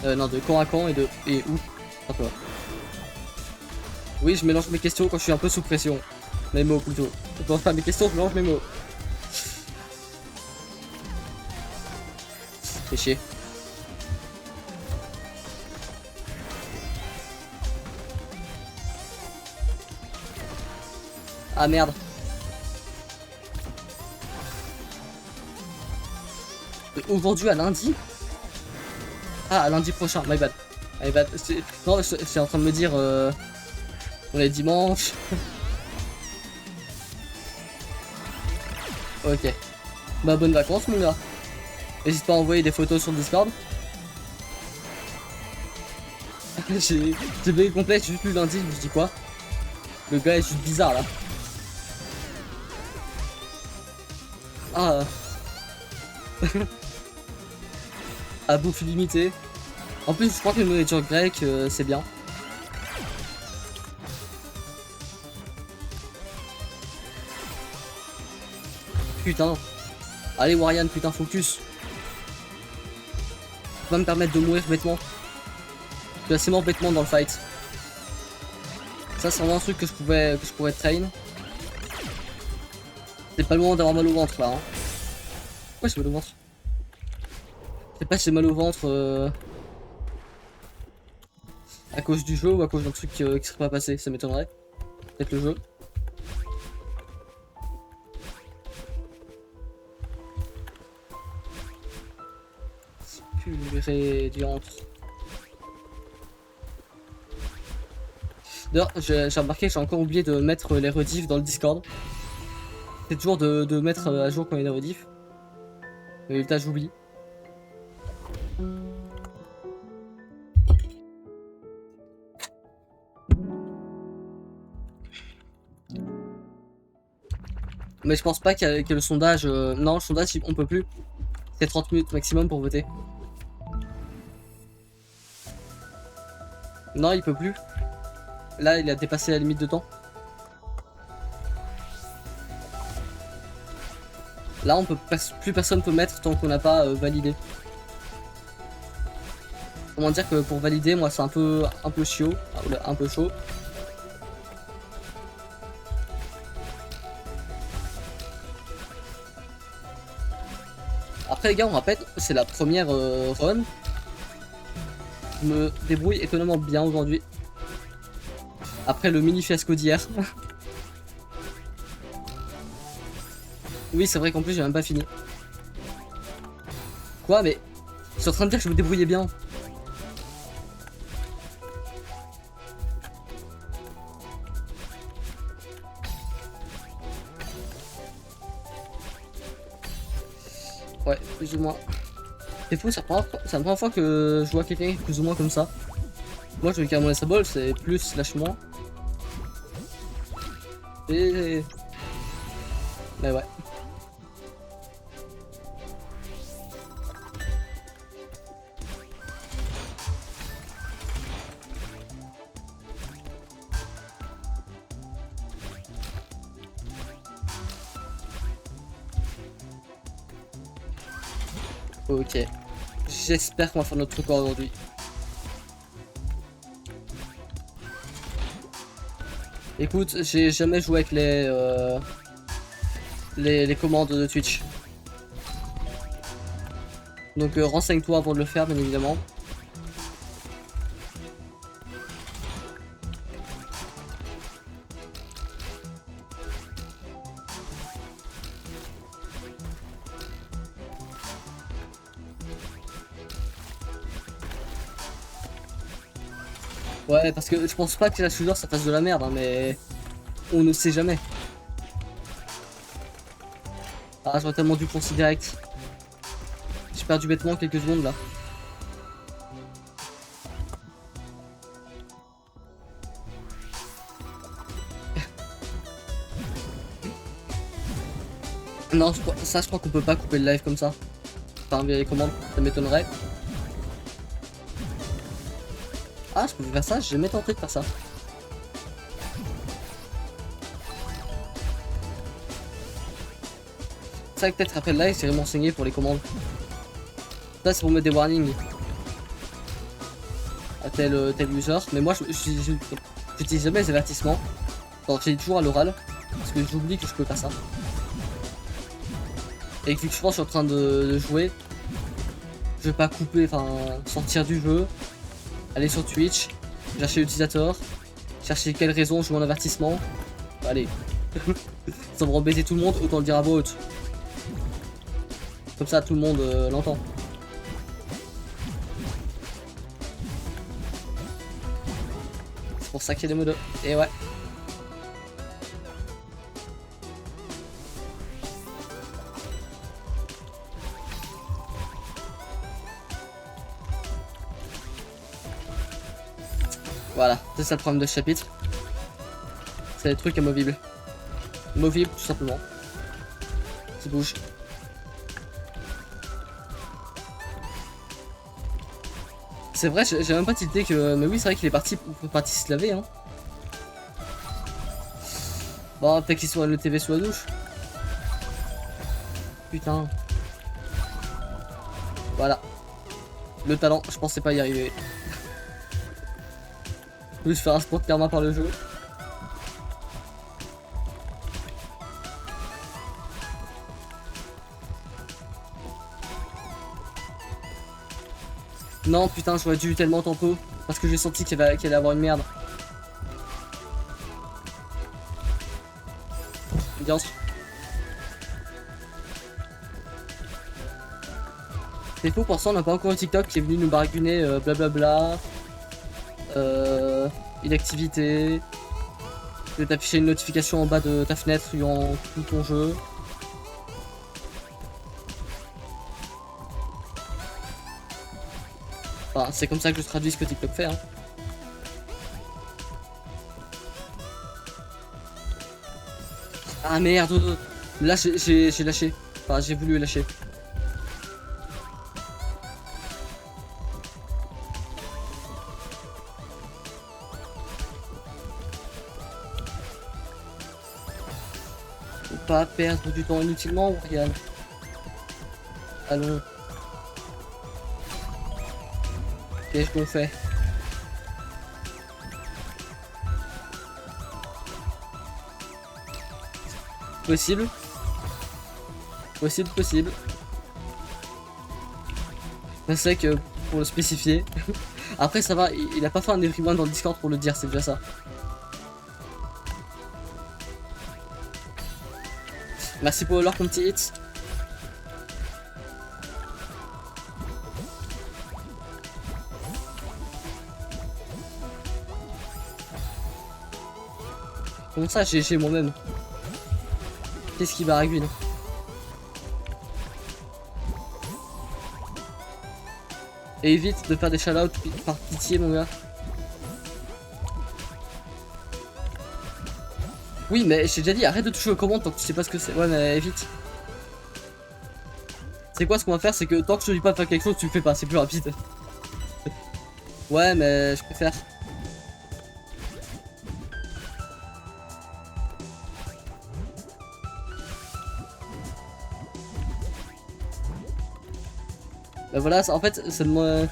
Non, de quand à quand et où? Enfin, quoi. Oui, je mélange mes questions quand je suis un peu sous pression. Mes mots plutôt. Je pense pas mes questions, je mélange mes mots. Fais chier. Ah merde. Aujourd'hui à lundi? Ah, à lundi prochain, my bad. My bad. Non, c'est en train de me dire... On est dimanche. Ok. Bah bonnes vacances mon gars. N'hésite pas à envoyer des photos sur Discord. J'ai bugué complet, j'ai juste lu lundi, je me suis dit quoi? Le gars est juste bizarre là. Ah. À bouffe limitée. En plus je crois que la nourriture grecque c'est bien. Putain. Allez Warian, putain focus. Tu vas me permettre de mourir bêtement. Je suis assez mort bêtement dans le fight. Ça c'est vraiment un truc que je pourrais train. C'est pas le moment d'avoir mal au ventre là. Hein. Pourquoi j'ai mal au ventre? Je sais pas si j'ai mal au ventre à cause du jeu ou à cause d'un truc qui serait pas passé, ça m'étonnerait. Peut-être le jeu. Purée diante. D'ailleurs, j'ai remarqué que j'ai encore oublié de mettre les rediffs dans le Discord. C'est toujours de mettre à jour quand il y a des rediffs. Résultat, j'oublie. Mais je pense pas qu'il y a le sondage. Non, le sondage, on peut plus. C'est 30 minutes maximum pour voter. Non, il peut plus. Là, il a dépassé la limite de temps. Là, on peut plus personne peut mettre tant qu'on n'a pas validé. Comment dire que pour valider, moi, c'est un peu chiant, un peu chaud. Après les gars, on rappelle, c'est la première run. Je me débrouille étonnamment bien aujourd'hui. Après le mini fiasco d'hier. Oui, c'est vrai qu'en plus j'ai même pas fini. Quoi? Mais je suis en train de dire que je me débrouillais bien. Ouais, plus ou moins. C'est fou, c'est la première fois que je vois quelqu'un plus ou moins comme ça. Moi je veux qu'à mon ball, c'est plus slash moins. Et... Mais ouais. Ok. J'espère qu'on va faire notre record aujourd'hui. Écoute, j'ai jamais joué avec les commandes de Twitch. Donc renseigne-toi avant de le faire, bien évidemment. Ouais, parce que je pense pas que la shooter ça fasse de la merde, hein, mais on ne sait jamais. Ah, j'aurais tellement dû penser direct. J'ai perdu bêtement quelques secondes là. Non, ça je crois qu'on peut pas couper le live comme ça. Enfin, via les commandes, ça m'étonnerait. Ah, je peux faire ça, j'ai jamais tenté de faire ça. C'est vrai que peut-être après le live, j'irai m'enseigner pour les commandes. Ça, c'est pour mettre des warnings à tel user. Mais moi, j'utilise jamais les avertissements. Enfin, j'ai toujours à l'oral. Parce que j'oublie que je peux faire ça. Et vu que je pense que je suis en train de jouer, je vais pas couper, enfin, sortir du jeu, aller sur Twitch, chercher l'utilisateur, chercher quelle raison je veux mon avertissement. Allez. Ça va embêter tout le monde, autant le dire à voix haute. Comme ça, tout le monde l'entend. C'est pour ça qu'il y a des modes. Et ouais. Voilà, c'est ça le problème de ce chapitre. C'est des trucs amovibles. Movibles, tout simplement. Qui bougent. C'est vrai, j'ai même pas tilté que... Mais oui, c'est vrai qu'il est parti se laver, hein. Bon, peut-être qu'il soit le TV sous la douche. Putain. Voilà. Le talent, je pensais pas y arriver. Juste faire un sport karma par le jeu. Non, putain, j'aurais dû tellement tempo. Parce que j'ai senti qu'il allait avoir une merde. Bien sûr. C'est faux, pour ça, on n'a pas encore eu TikTok qui est venu nous barguiner blablabla. Inactivité. De t'afficher une notification en bas de ta fenêtre suivant tout ton jeu. Enfin, c'est comme ça que je traduis ce que TikTok fait, hein. Ah merde, là j'ai lâché. Enfin, j'ai voulu lâcher. Faut pas perdre du temps inutilement, Warrian. Allons. Qu'est-ce qu'on fait? Possible. Possible, possible. Je sais que pour le spécifier. Après ça va, il a pas fait un everyone dans le Discord pour le dire, c'est déjà ça. Merci pour leur petit hit. Comment ça, j'ai moi-même? Qu'est-ce qui va arriver là? Et évite de faire des shout-outs par pitié, mon gars. Oui, mais j'ai déjà dit, arrête de toucher aux commandes tant que tu sais pas ce que c'est. Ouais, mais évite. C'est quoi ce qu'on va faire? C'est que tant que je te dis pas de faire quelque chose, tu le fais pas, c'est plus rapide. Ouais, mais je préfère. Voilà, en fait, c'est moi.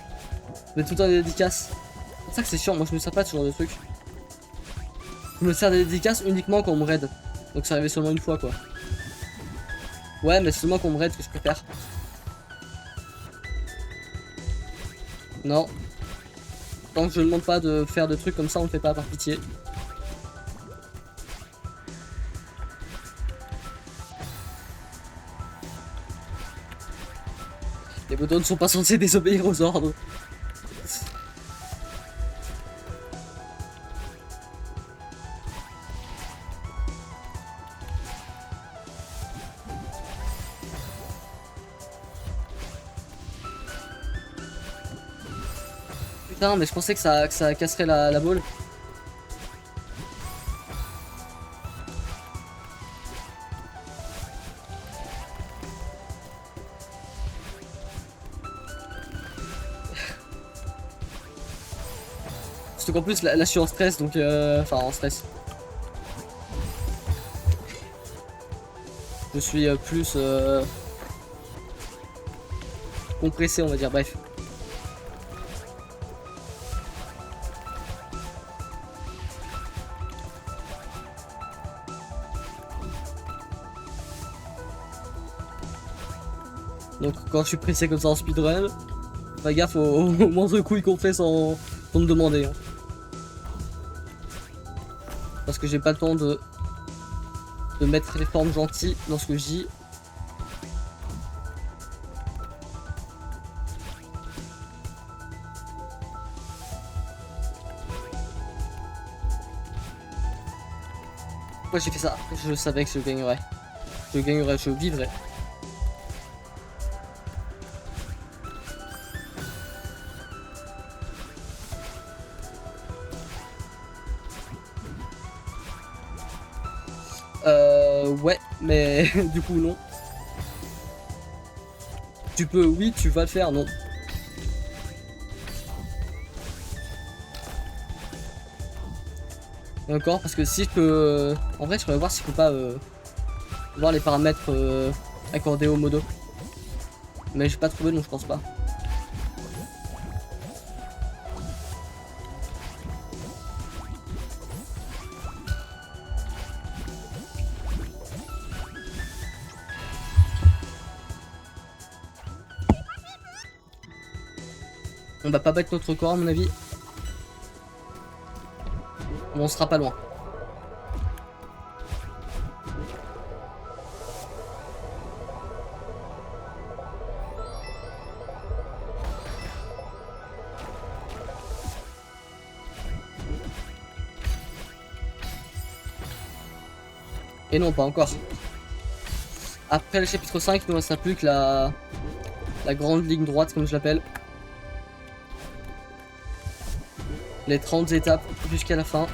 Mais tout le temps des dédicaces. C'est pour ça que c'est chiant, moi je me sers pas de ce genre de truc. Je me sers des dédicaces uniquement quand on me raid. Donc ça arrivait seulement une fois quoi. Ouais, mais c'est seulement qu'on me raid que je préfère. Non. Tant que je ne demande pas de faire de trucs comme ça, on ne fait pas par pitié. Les boutons ne sont pas censés désobéir aux ordres. Putain, mais je pensais que ça casserait la boule. Surtout qu'en plus, là je suis en stress, donc enfin en stress. Je suis plus compressé, on va dire, bref. Donc quand je suis pressé comme ça en speedrun, fais gaffe aux moindres couilles qu'on fait sans me demander. Hein. Parce que j'ai pas le temps de mettre les formes gentilles dans ce que je dis. Pourquoi j'ai fait ça? Je savais que je gagnerais. Je gagnerais, je vivrais. Ouais, mais du coup non. Tu peux, oui, tu vas le faire, non. Et encore, parce que si je peux... En vrai, je pourrais voir si je peux pas voir les paramètres accordés au modo. Mais j'ai pas trouvé, donc je pense pas. On va pas battre notre record à mon avis. Mais on sera pas loin. Et non, pas encore. Après le chapitre 5, il ne restera plus que la grande ligne droite, comme je l'appelle. Les 30 étapes jusqu'à la fin.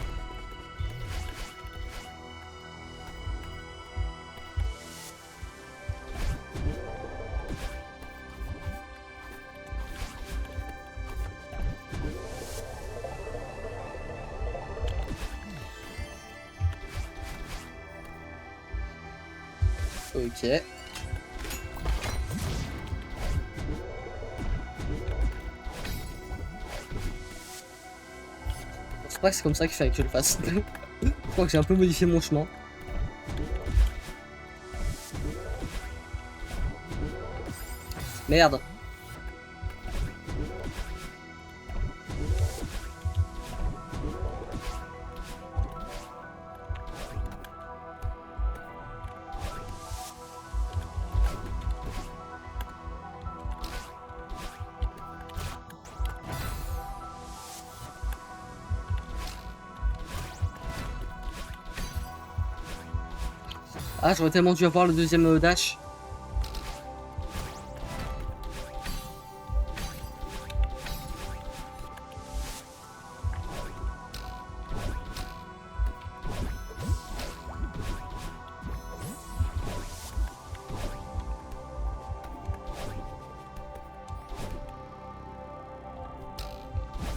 Ok. Je crois que c'est comme ça qu'il fallait que je le fasse. Je crois que j'ai un peu modifié mon chemin. Merde. Ah, j'aurais tellement dû avoir le deuxième dash.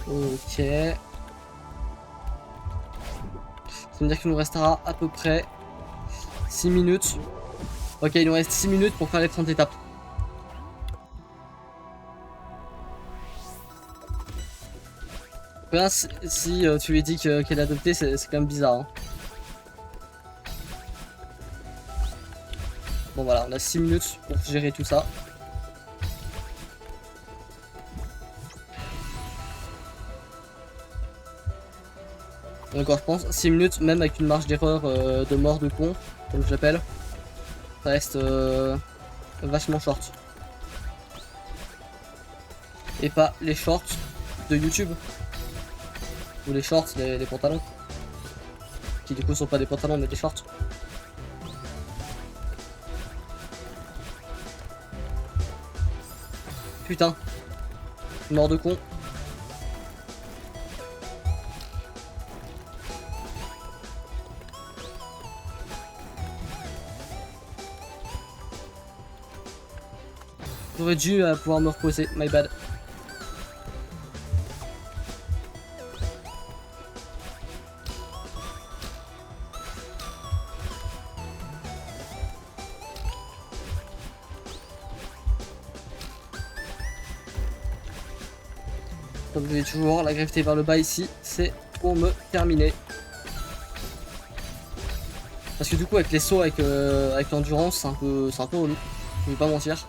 Ok. Ça veut dire qu'il nous restera à peu près 6 minutes. Ok, il nous reste 6 minutes pour faire les 30 étapes. Après, si tu lui dis qu'elle est adoptée, c'est quand même bizarre. Hein. Bon voilà, on a 6 minutes pour gérer tout ça. Encore je pense, 6 minutes, même avec une marge d'erreur de mort de con, comme je l'appelle, ça reste vachement short. Et pas les shorts de YouTube. Ou les shorts, les pantalons. Qui du coup sont pas des pantalons mais des shorts. Putain. Mort de con. J'aurais dû pouvoir me reposer, my bad. Comme je dis toujours, la gravité vers le bas ici, c'est pour me terminer. Parce que du coup avec les sauts, avec l'endurance, c'est un peu relou. Je vais pas mentir.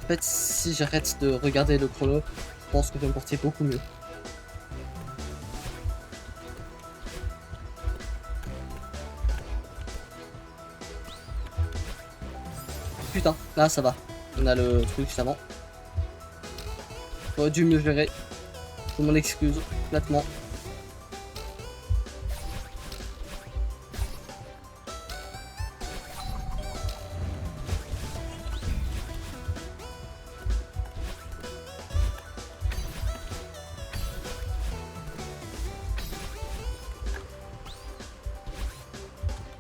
En fait, si j'arrête de regarder le chrono, je pense que je vais me porter beaucoup mieux. Putain, là ça va. On a le truc juste avant. J'aurais dû mieux gérer. Je m'en excuse, platement.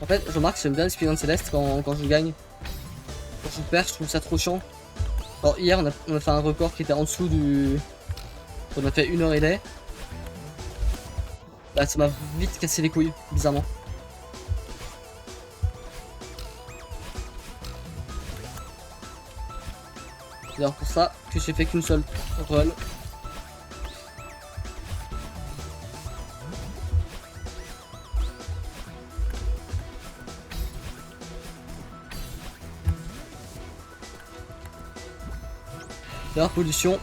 En fait, je remarque que j'aime bien les speedruns célestes quand je gagne. Quand je perds, je trouve ça trop chiant. Alors hier, on a fait un record qui était en dessous du... On a fait 1h et des. Là, ça m'a vite cassé les couilles, bizarrement. C'est d'ailleurs pour ça que j'ai fait qu'une seule run. D'ailleurs, pollution.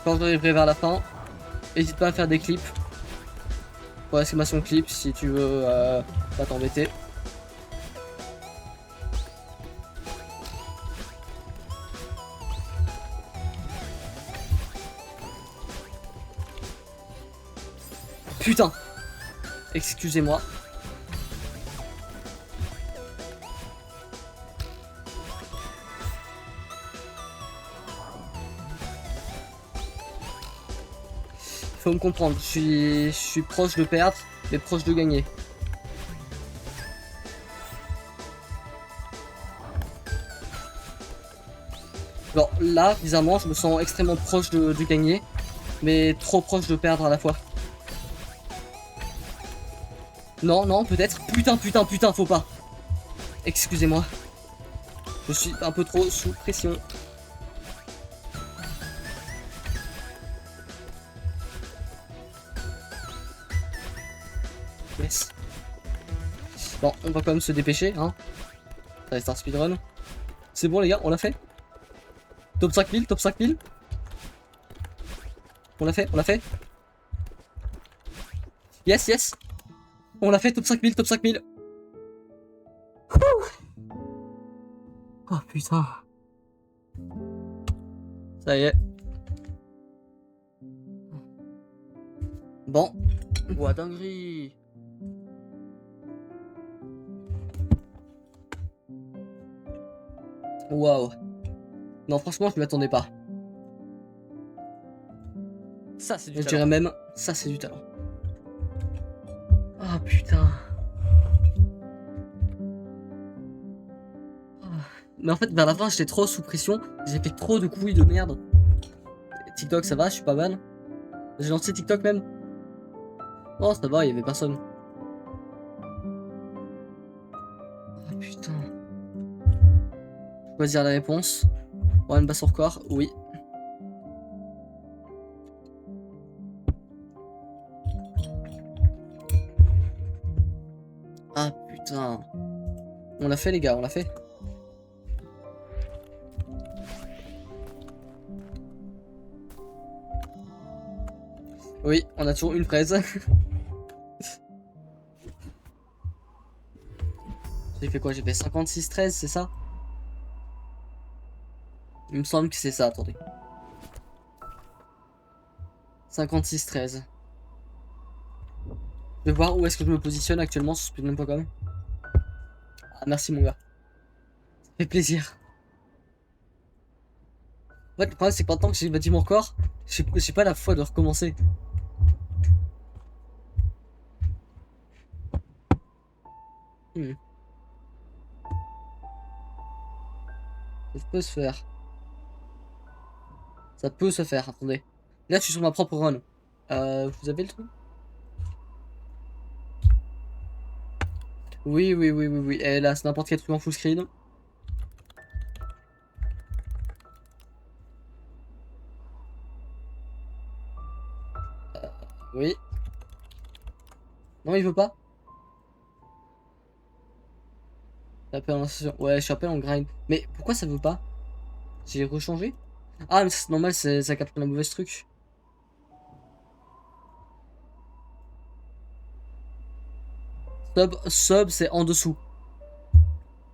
Quand j'arriverai vers la fin, n'hésite pas à faire des clips. Pour l'exclamation clip si tu veux pas t'embêter. Putain! Excusez-moi. Faut me comprendre, je suis proche de perdre, mais proche de gagner. Alors là, bizarrement, je me sens extrêmement proche de gagner, mais trop proche de perdre à la fois. Non, non, peut-être. Putain, putain, putain, faut pas. Excusez-moi. Je suis un peu trop sous pression. Yes. Bon, on va quand même se dépêcher, hein. Ça reste un speedrun. C'est bon les gars, on l'a fait. Top 5000, top 5000. On l'a fait, on l'a fait. Yes, yes. On l'a fait, top 5000, top 5000. Oh putain. Ça y est. Bon. Ouah, dinguerie. Waouh. Non, franchement, je m'y attendais pas. Ça, c'est du talent. Je dirais même, ça, c'est du talent. Ah, putain. Mais en fait, vers la fin, j'étais trop sous pression. J'ai fait trop de couilles de merde. TikTok, ça va, je suis pas mal. J'ai lancé TikTok même. Oh, ça va, il y avait personne. Ah putain. Choisir la réponse. One basse sur corps, oui. Ah putain. On l'a fait les gars, on l'a fait. Oui, on a toujours une fraise. J'ai fait quoi? J'ai fait 56-13, c'est ça? Il me semble que c'est ça, attendez. 56-13. Je vais voir où est-ce que je me positionne actuellement sur speedrun.com. Ah, merci mon gars. Ça fait plaisir. En fait, le problème, c'est que maintenant que j'ai bâti mon corps, j'ai pas la foi de recommencer. Hmm. Ça peut se faire. Ça peut se faire, attendez. Là, je suis sur ma propre run. Vous avez le truc? Oui, oui, oui, oui, oui. Et là, c'est n'importe quel truc en full screen. Oui. Non, il veut pas. Appel en session. Ouais, je suis appel en grind. Mais pourquoi ça veut pas? J'ai rechangé? Ah, mais c'est normal, ça capte la mauvaise truc. Sub, c'est en dessous.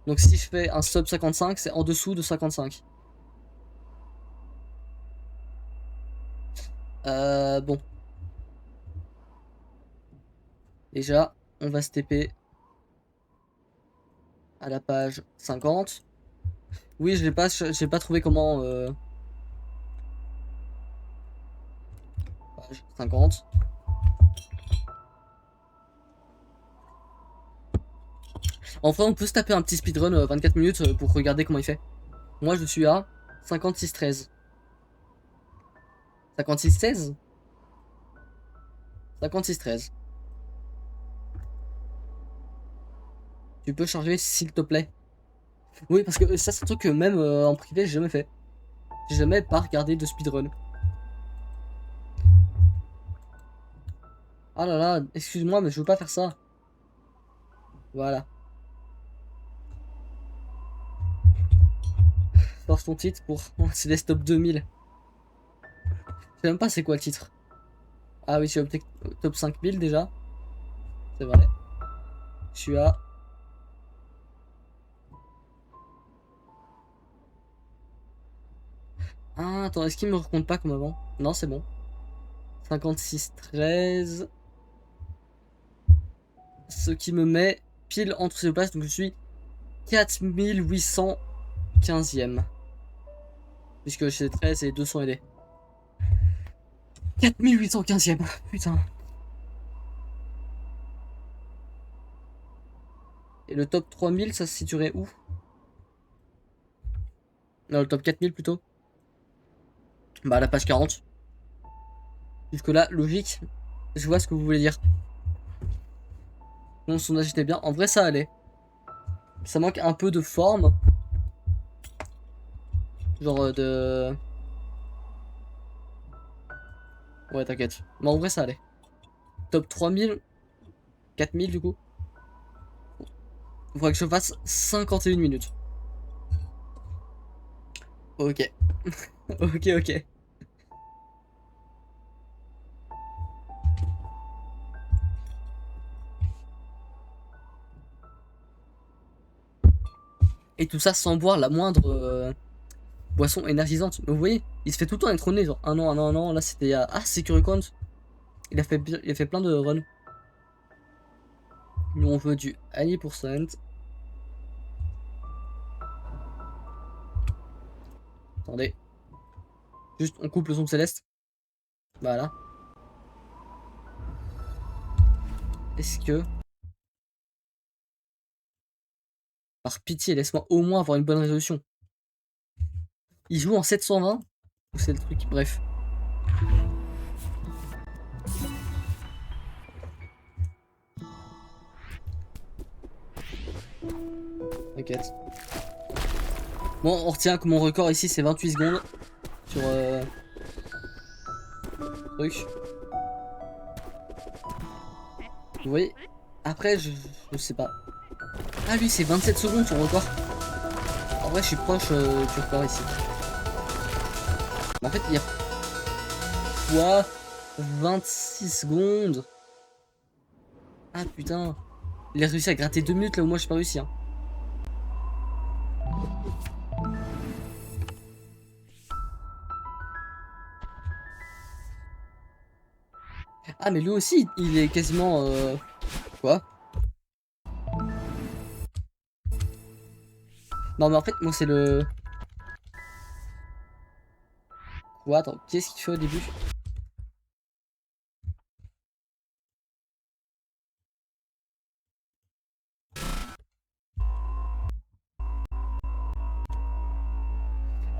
Donc si je fais un sub 55, c'est en dessous de 55. Bon. Déjà, on va se TP à la page 50. Oui, j'ai pas trouvé comment... page 50. Enfin, on peut se taper un petit speedrun 24 minutes pour regarder comment il fait. Moi, je suis à 56-13. 56-16? 56-13. Tu peux charger s'il te plaît. Oui, parce que ça, c'est un truc que même en privé, j'ai jamais fait. J'ai jamais pas regardé de speedrun. Ah là là, excuse-moi, mais je veux pas faire ça. Voilà. Force ton titre pour Céleste Top 2000. Je sais même pas c'est quoi le titre. Ah oui, je suis au top 5000 déjà. C'est vrai. Je suis à... Ah, attends, est-ce qu'il me recompte pas comme avant? Non, c'est bon. 56-13. Ce qui me met pile entre ces deux places. Donc je suis 4815e. Puisque chez 13 et 200 LD. 4815e. Putain. Et le top 3000, ça se situerait où? Non, le top 4000 plutôt. Bah, à la page 40. Jusque là, logique. Je vois ce que vous voulez dire. Mon sondage était bien. En vrai, ça allait. Ça manque un peu de forme. Genre de... Ouais, t'inquiète. Mais en vrai, ça allait. Top 3000, 4000 du coup. Il faudrait que je fasse 51 minutes. Ok. Ok, ok. Et tout ça sans boire la moindre boisson énergisante. Mais vous voyez, il se fait tout le temps détrôner. Genre, ah non, ah non, ah non. Là, c'était... Ah, c'est Currycount. Il a fait plein de runs. Nous, on veut du Ali%. Attendez. Juste, on coupe le son de Céleste. Voilà. Est-ce que... Par pitié, laisse-moi au moins avoir une bonne résolution. Il joue en 720 ou c'est le truc, bref. T'inquiète. Bon, on retient que mon record ici c'est 28 secondes sur truc. Vous voyez? Après, je sais pas. Ah, lui, c'est 27 secondes son record. En vrai, je suis proche du record ici. Mais en fait, il y a quoi? 26 secondes. Ah putain. Il a réussi à gratter 2 minutes là où moi j'ai pas réussi. Hein. Ah, mais lui aussi, il est quasiment. Quoi? Non, mais en fait, moi, c'est le. Quoi? Attends, qu'est-ce qu'il fait au début?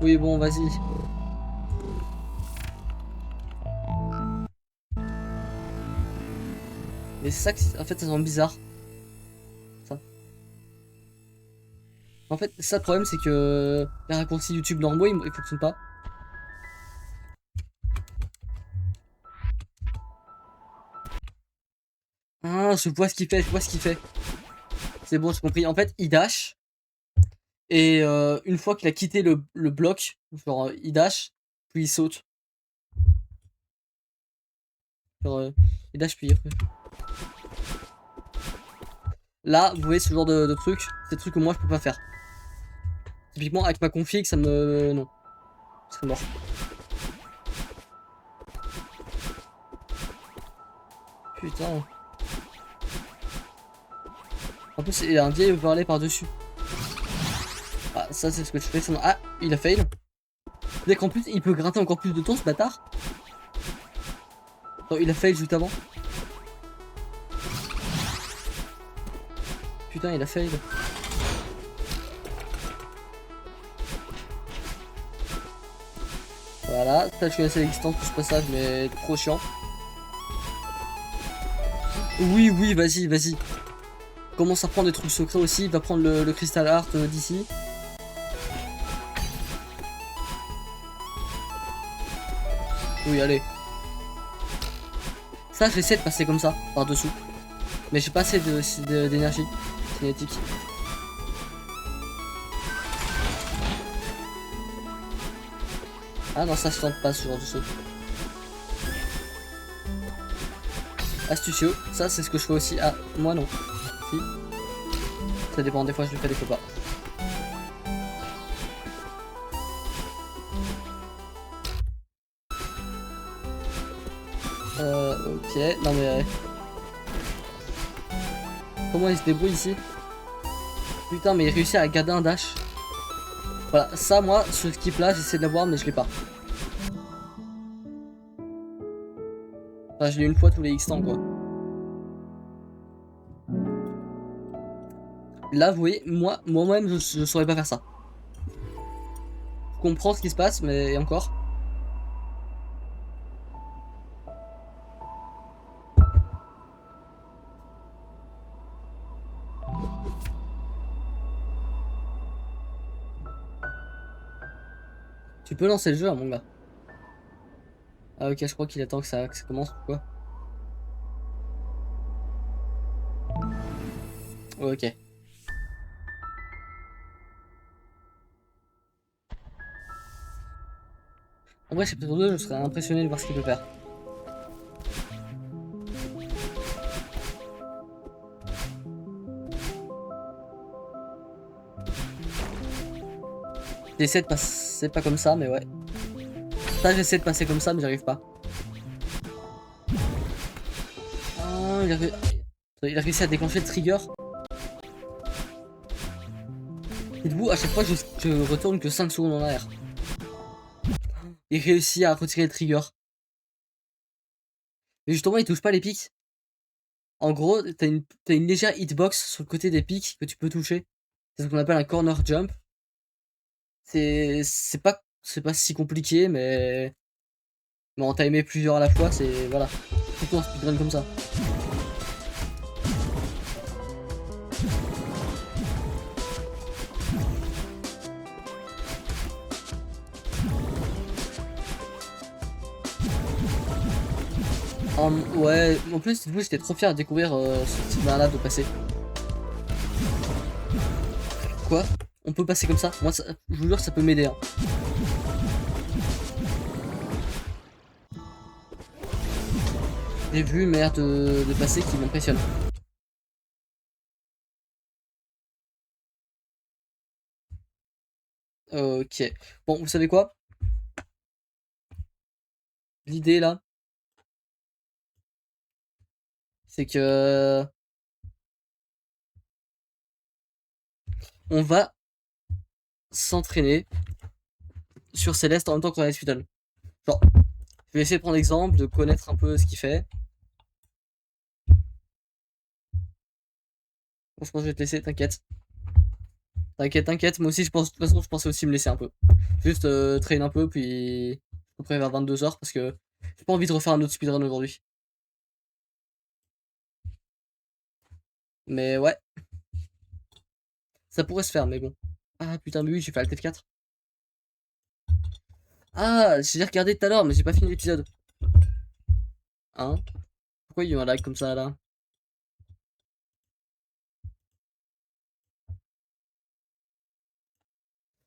Oui, bon, vas-y. Mais c'est ça que. En fait, ça semble bizarre. Ça. En fait, ça, le problème, c'est que. Les raccourcis YouTube normaux, ils fonctionnent pas. Ah, je vois ce qu'il fait, je vois ce qu'il fait. C'est bon, j'ai compris. En fait, il dash. Et une fois qu'il a quitté le bloc, genre il dash, puis il saute. Genre, il dash, puis il... Là, vous voyez ce genre de truc, c'est des trucs que moi je peux pas faire. Typiquement, avec ma config, ça me. Non. Je serais mort. Putain. En plus, il y a un vieil overlay par-dessus. Ah, ça, c'est ce que je fais. Ah, il a fail. Dès qu'en plus, il peut gratter encore plus de tours, ce bâtard. Non, il a fail juste avant. Putain, il a fail. Voilà, ça je connaissais l'existence de ce passage, mais trop chiant. Oui, oui, vas-y, vas-y. Commence à prendre des trucs secrets aussi, il va prendre le Crystal Heart d'ici. Oui, allez. Ça, j'essaie de passer comme ça, par-dessous. Mais j'ai pas assez d'énergie cinétique. Ah non, ça je tente pas ce genre de saut. Astucieux, ça c'est ce que je fais aussi. Ah, moi non. Si. Ça dépend, des fois je le fais, des fois pas. Ok, non mais... Comment il se débrouille ici? Putain, mais il réussit à garder un dash. Voilà, ça moi, ce skip là, j'essaie de l'avoir mais je l'ai pas. Enfin, je l'ai une fois tous les X temps quoi. Là, vous voyez, moi-même, je saurais pas faire ça. Je comprends ce qui se passe, mais encore. Tu peux lancer le jeu, hein, mon gars. Ah ok, je crois qu'il attend que ça commence, pourquoi? Ok. En vrai, chapitre 2, je serais impressionné de voir ce qu'il peut faire. J'essaie de passer pas comme ça, mais ouais. Ça, j'essaie de passer comme ça, mais j'arrive pas. Oh, il a réussi à déclencher le trigger. Dites-vous, à chaque fois, je retourne que 5 secondes en arrière. Il réussit à retirer le trigger. Mais justement, il touche pas les pics. En gros, t'as une légère hitbox sur le côté des pics que tu peux toucher. C'est ce qu'on appelle un corner jump. C'est pas si compliqué, mais en timer plusieurs à la fois, c'est voilà. Surtout en speedrun comme ça. Ouais, en plus, cette fois, j'étais trop fier de découvrir ce type là de passer. Quoi? On peut passer comme ça? Moi, je vous jure, ça peut m'aider. Hein. J'ai vu une manière de passer qui m'impressionne. Ok. Bon, vous savez quoi? L'idée là, c'est que on va s'entraîner sur Céleste en même temps qu'on a Hospital. Genre, je vais essayer de prendre l'exemple, de connaître un peu ce qu'il fait. Bon, je pense que je vais te laisser, t'inquiète. T'inquiète, moi aussi je pense, de toute façon je pensais aussi me laisser un peu. Juste train un peu, puis à peu près vers 22h parce que j'ai pas envie de refaire un autre speedrun aujourd'hui. Mais ouais, ça pourrait se faire, mais bon. Ah putain, mais oui, j'ai fait Alt F4. Ah, j'ai regardé tout à l'heure, mais j'ai pas fini l'épisode. Hein? Pourquoi il y a eu un lag comme ça là?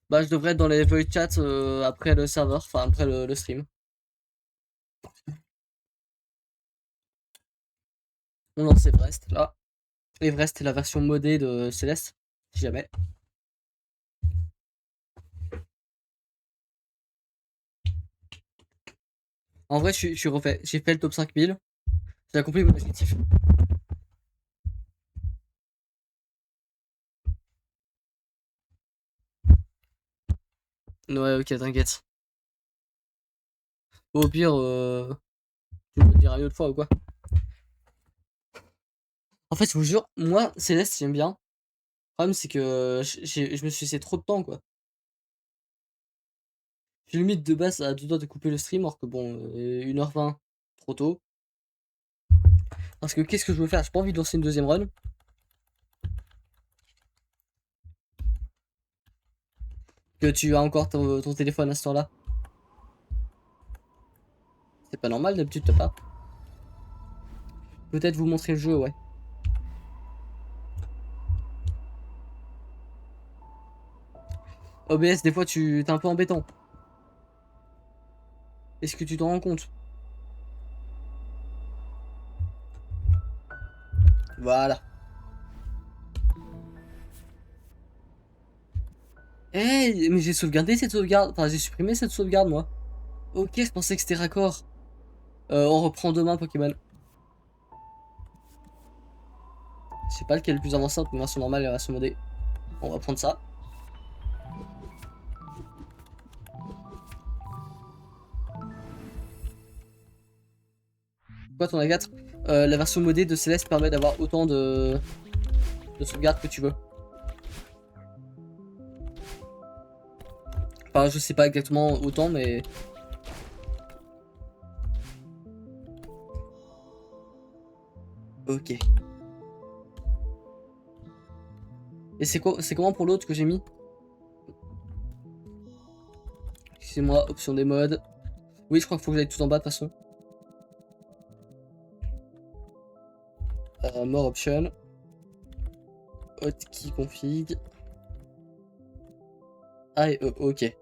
Bah, je devrais être dans les voice chats après le serveur, enfin après le stream. On lance Everest là. Everest est la version modée de Céleste, si jamais. En vrai, je suis refait. J'ai fait le top 5000. J'ai accompli mon objectif. Ouais, ok, t'inquiète. Au pire, tu me diras une autre fois ou quoi. En fait, je vous jure, moi, Céleste, j'aime bien. Le problème, c'est que je me suis laissé trop de temps, quoi. J'ai limite de base à deux doigts de couper le stream, alors que bon, 1h20, trop tôt. Parce que qu'est-ce que je veux faire? J'ai pas envie de lancer une deuxième run. Que tu as encore ton téléphone à ce temps-là. C'est pas normal, d'habitude, t'as pas. Peut-être vous montrer le jeu, ouais. OBS, des fois, t'es un peu embêtant. Est-ce que tu t'en rends compte? Voilà. Eh, mais j'ai sauvegardé cette sauvegarde. Enfin, j'ai supprimé cette sauvegarde, moi. Ok, je pensais que c'était raccord. On reprend demain, Pokémon. Je sais pas lequel est le plus avancé entre une version normale et la version modée. On va prendre ça. Quoi, t'en as 4? La version modée de Céleste permet d'avoir autant de sauvegardes que tu veux. Enfin, je sais pas exactement autant, mais... Ok. Et c'est quoi, c'est comment pour l'autre que j'ai mis? Excusez-moi, option des modes. Oui, je crois qu'il faut que j'aille tout en bas de toute façon. More option. Hotkey config. Ah et E, ok.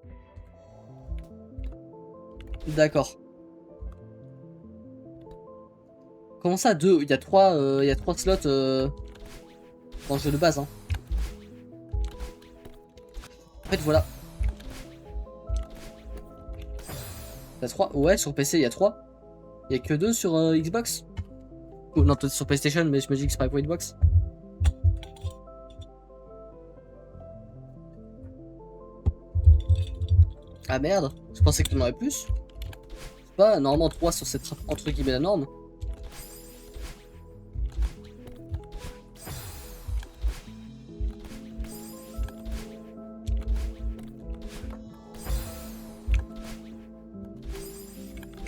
D'accord. Comment ça, deux? Il y a trois slots dans le jeu de base. Hein. En fait, voilà. Il y a 3. Ouais, sur PC, il y a 3. Il y a que 2 sur Xbox. Ou non, peut-être sur PlayStation, mais je me dis que c'est pas pour Xbox. Ah merde, je pensais que tu en aurais plus. C'est pas normalement 3 sur cette entre guillemets la norme.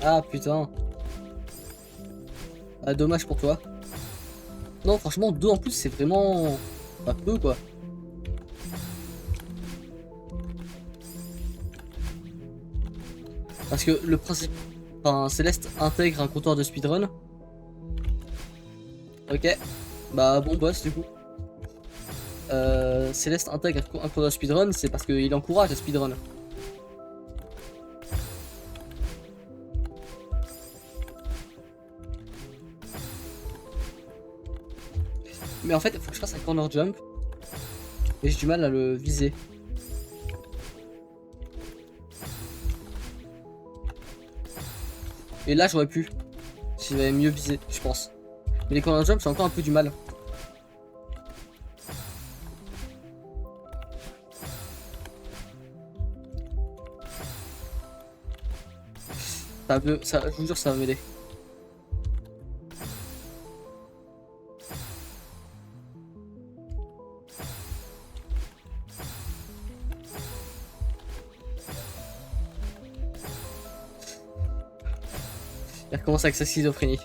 Ah putain. Ah, dommage pour toi. Non, franchement, 2 en plus, c'est vraiment pas peu quoi. Parce que le principe. Enfin, Céleste intègre un compteur de speedrun. Ok. Bah, bon boss du coup. Céleste intègre un compteur de speedrun, c'est parce qu'il encourage la speedrun. Mais en fait, il faut que je fasse un corner jump. Et j'ai du mal à le viser. Et là, j'aurais pu. Si j'avais mieux visé, je pense. Mais les corner jump, j'ai encore un peu du mal. Ça, je vous jure, ça va m'aider. Il recommence avec sa schizophrénie.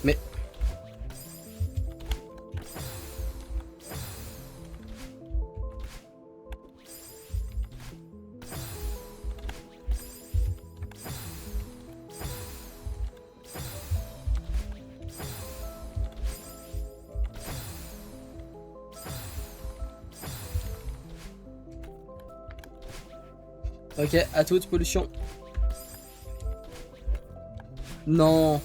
Mais... Ok, à toute pollution. Non.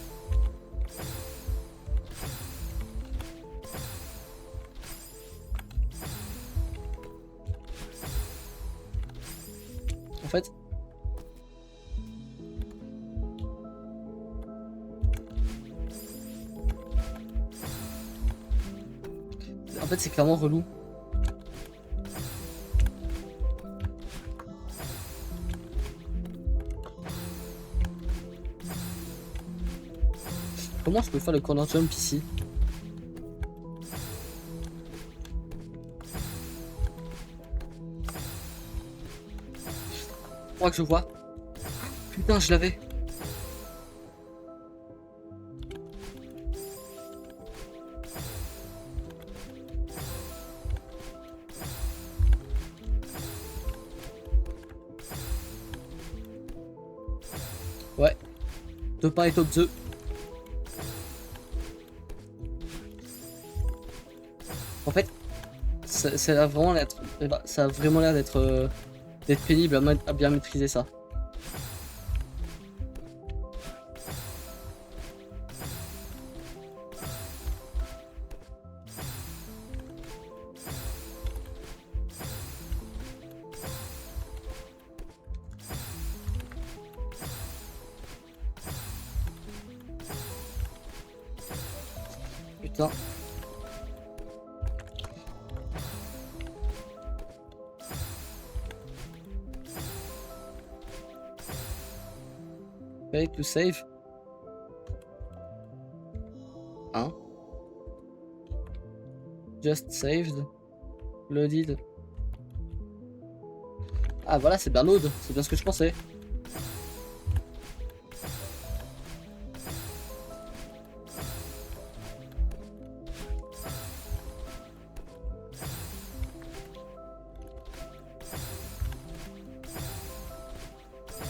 En fait... En fait, c'est clairement relou. Comment je peux faire le corner jump ici? Je crois que je vois. Putain, je l'avais. Ouais. Top 1 et top 2. En fait, ça a vraiment l'air ça a vraiment l'air d'être pénible à bien maîtriser ça. Putain. Pay to save. Hein? Just saved. Loaded. Ah voilà, c'est bien load. C'est bien ce que je pensais.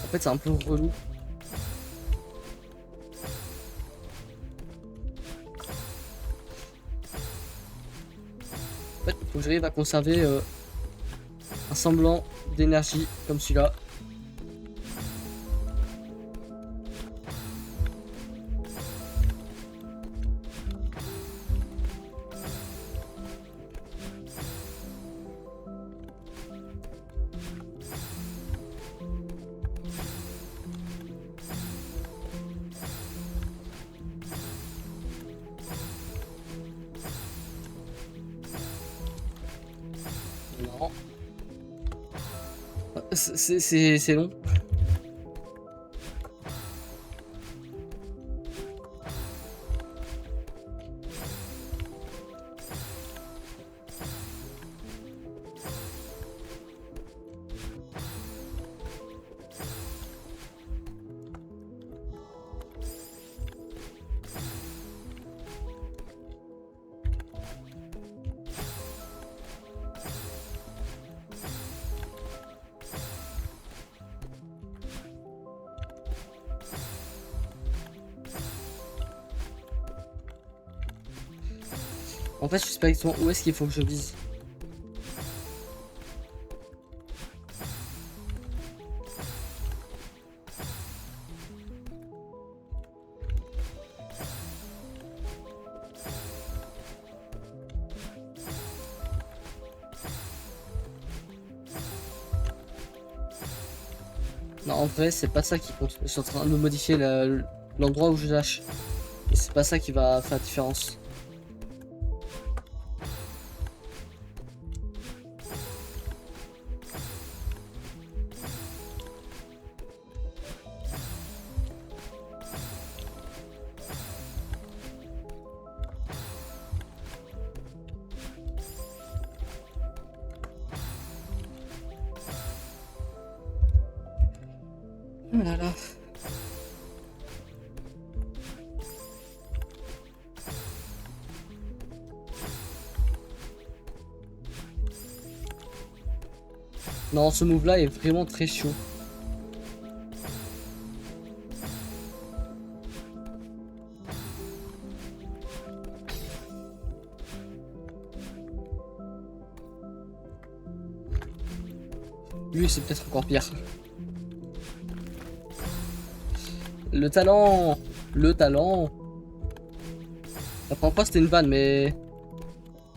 En fait, c'est un peu relou. En fait, il faut que j'arrive à conserver un semblant d'énergie comme celui-là. Non. C'est long. En fait, je sais pas exactement où est-ce qu'il faut que je vise. Non, en vrai, c'est pas ça qui compte. Je suis en train de modifier l'endroit où je lâche. Et c'est pas ça qui va faire la différence. Oh là là. Non, ce move là est vraiment très chaud. Lui, c'est peut-être encore pire. Le talent. Le talent. La première fois, c'était une vanne, mais...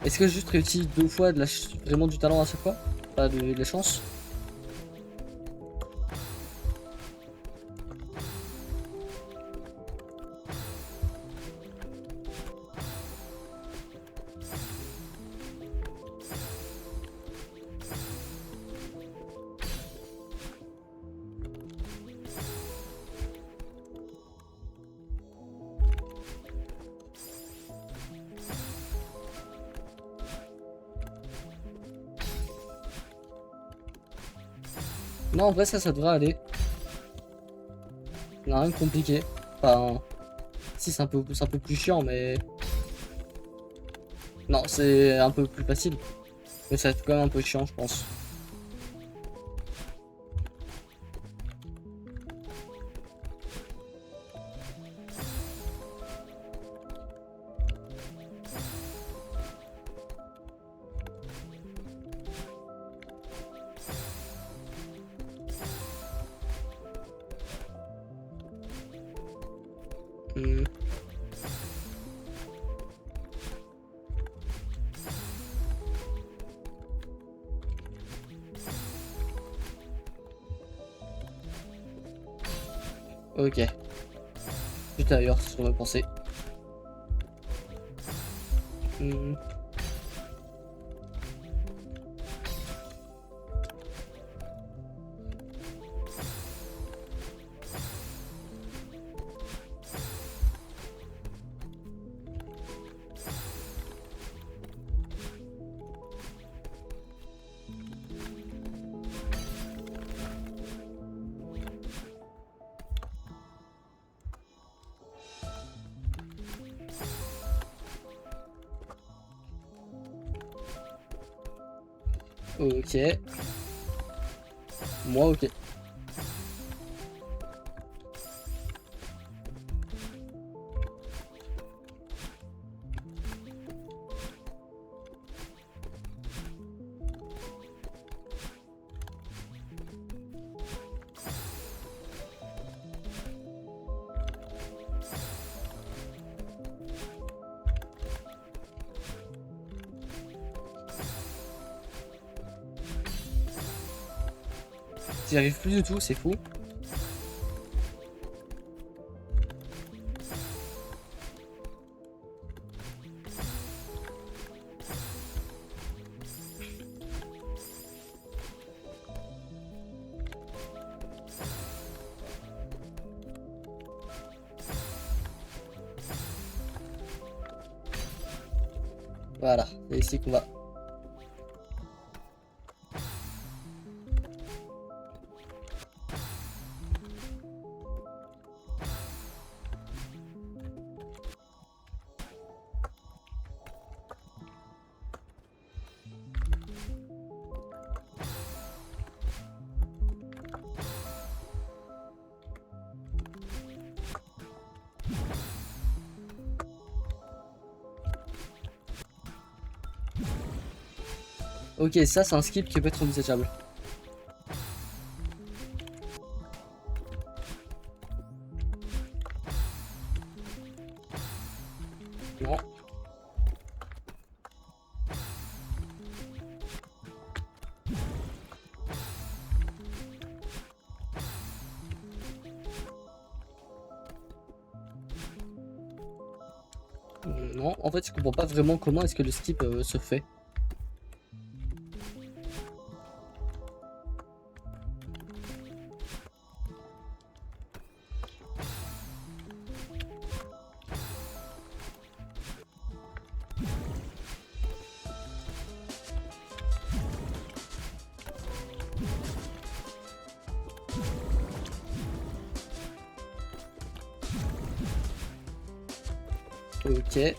Est-ce que je juste réussis 2 fois vraiment du talent à chaque fois? Pas de la chance? Non, en vrai, ça devrait aller. Il n'y a rien de compliqué. Enfin... Si, c'est un peu plus chiant, mais... Non, c'est un peu plus facile. Mais ça va être quand même un peu chiant, je pense. Hmm. Ok. Juste ailleurs, c'est ce qu'on va penser. Hmm. Ok. Moi, ok. J'y arrive plus du tout, c'est fou. Voilà, c'est ici qu'on va. Ok, ça c'est un skip qui peut être envisageable. Non. Non, en fait je comprends pas vraiment comment est-ce que le skip se fait. Ok.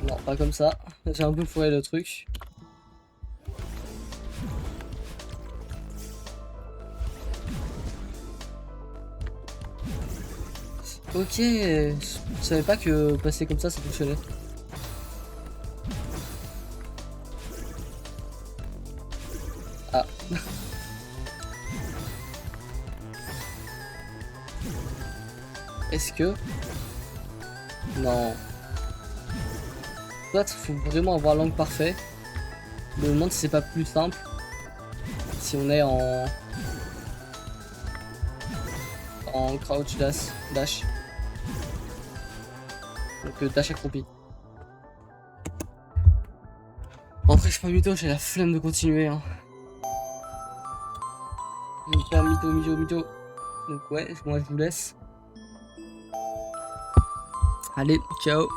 Non, pas comme ça. J'ai un peu foiré le truc. Ok, je savais pas que passer comme ça fonctionnait. Ah. Est-ce que... Non. Soit faut vraiment avoir l'angle parfait. Je me demande si c'est pas plus simple. Si on est en crouch dash. Donc dash accroupi. Après je suis pas mytho, j'ai la flemme de continuer. Hein. Hyper mytho. Donc ouais, moi je vous laisse. Allez, ciao.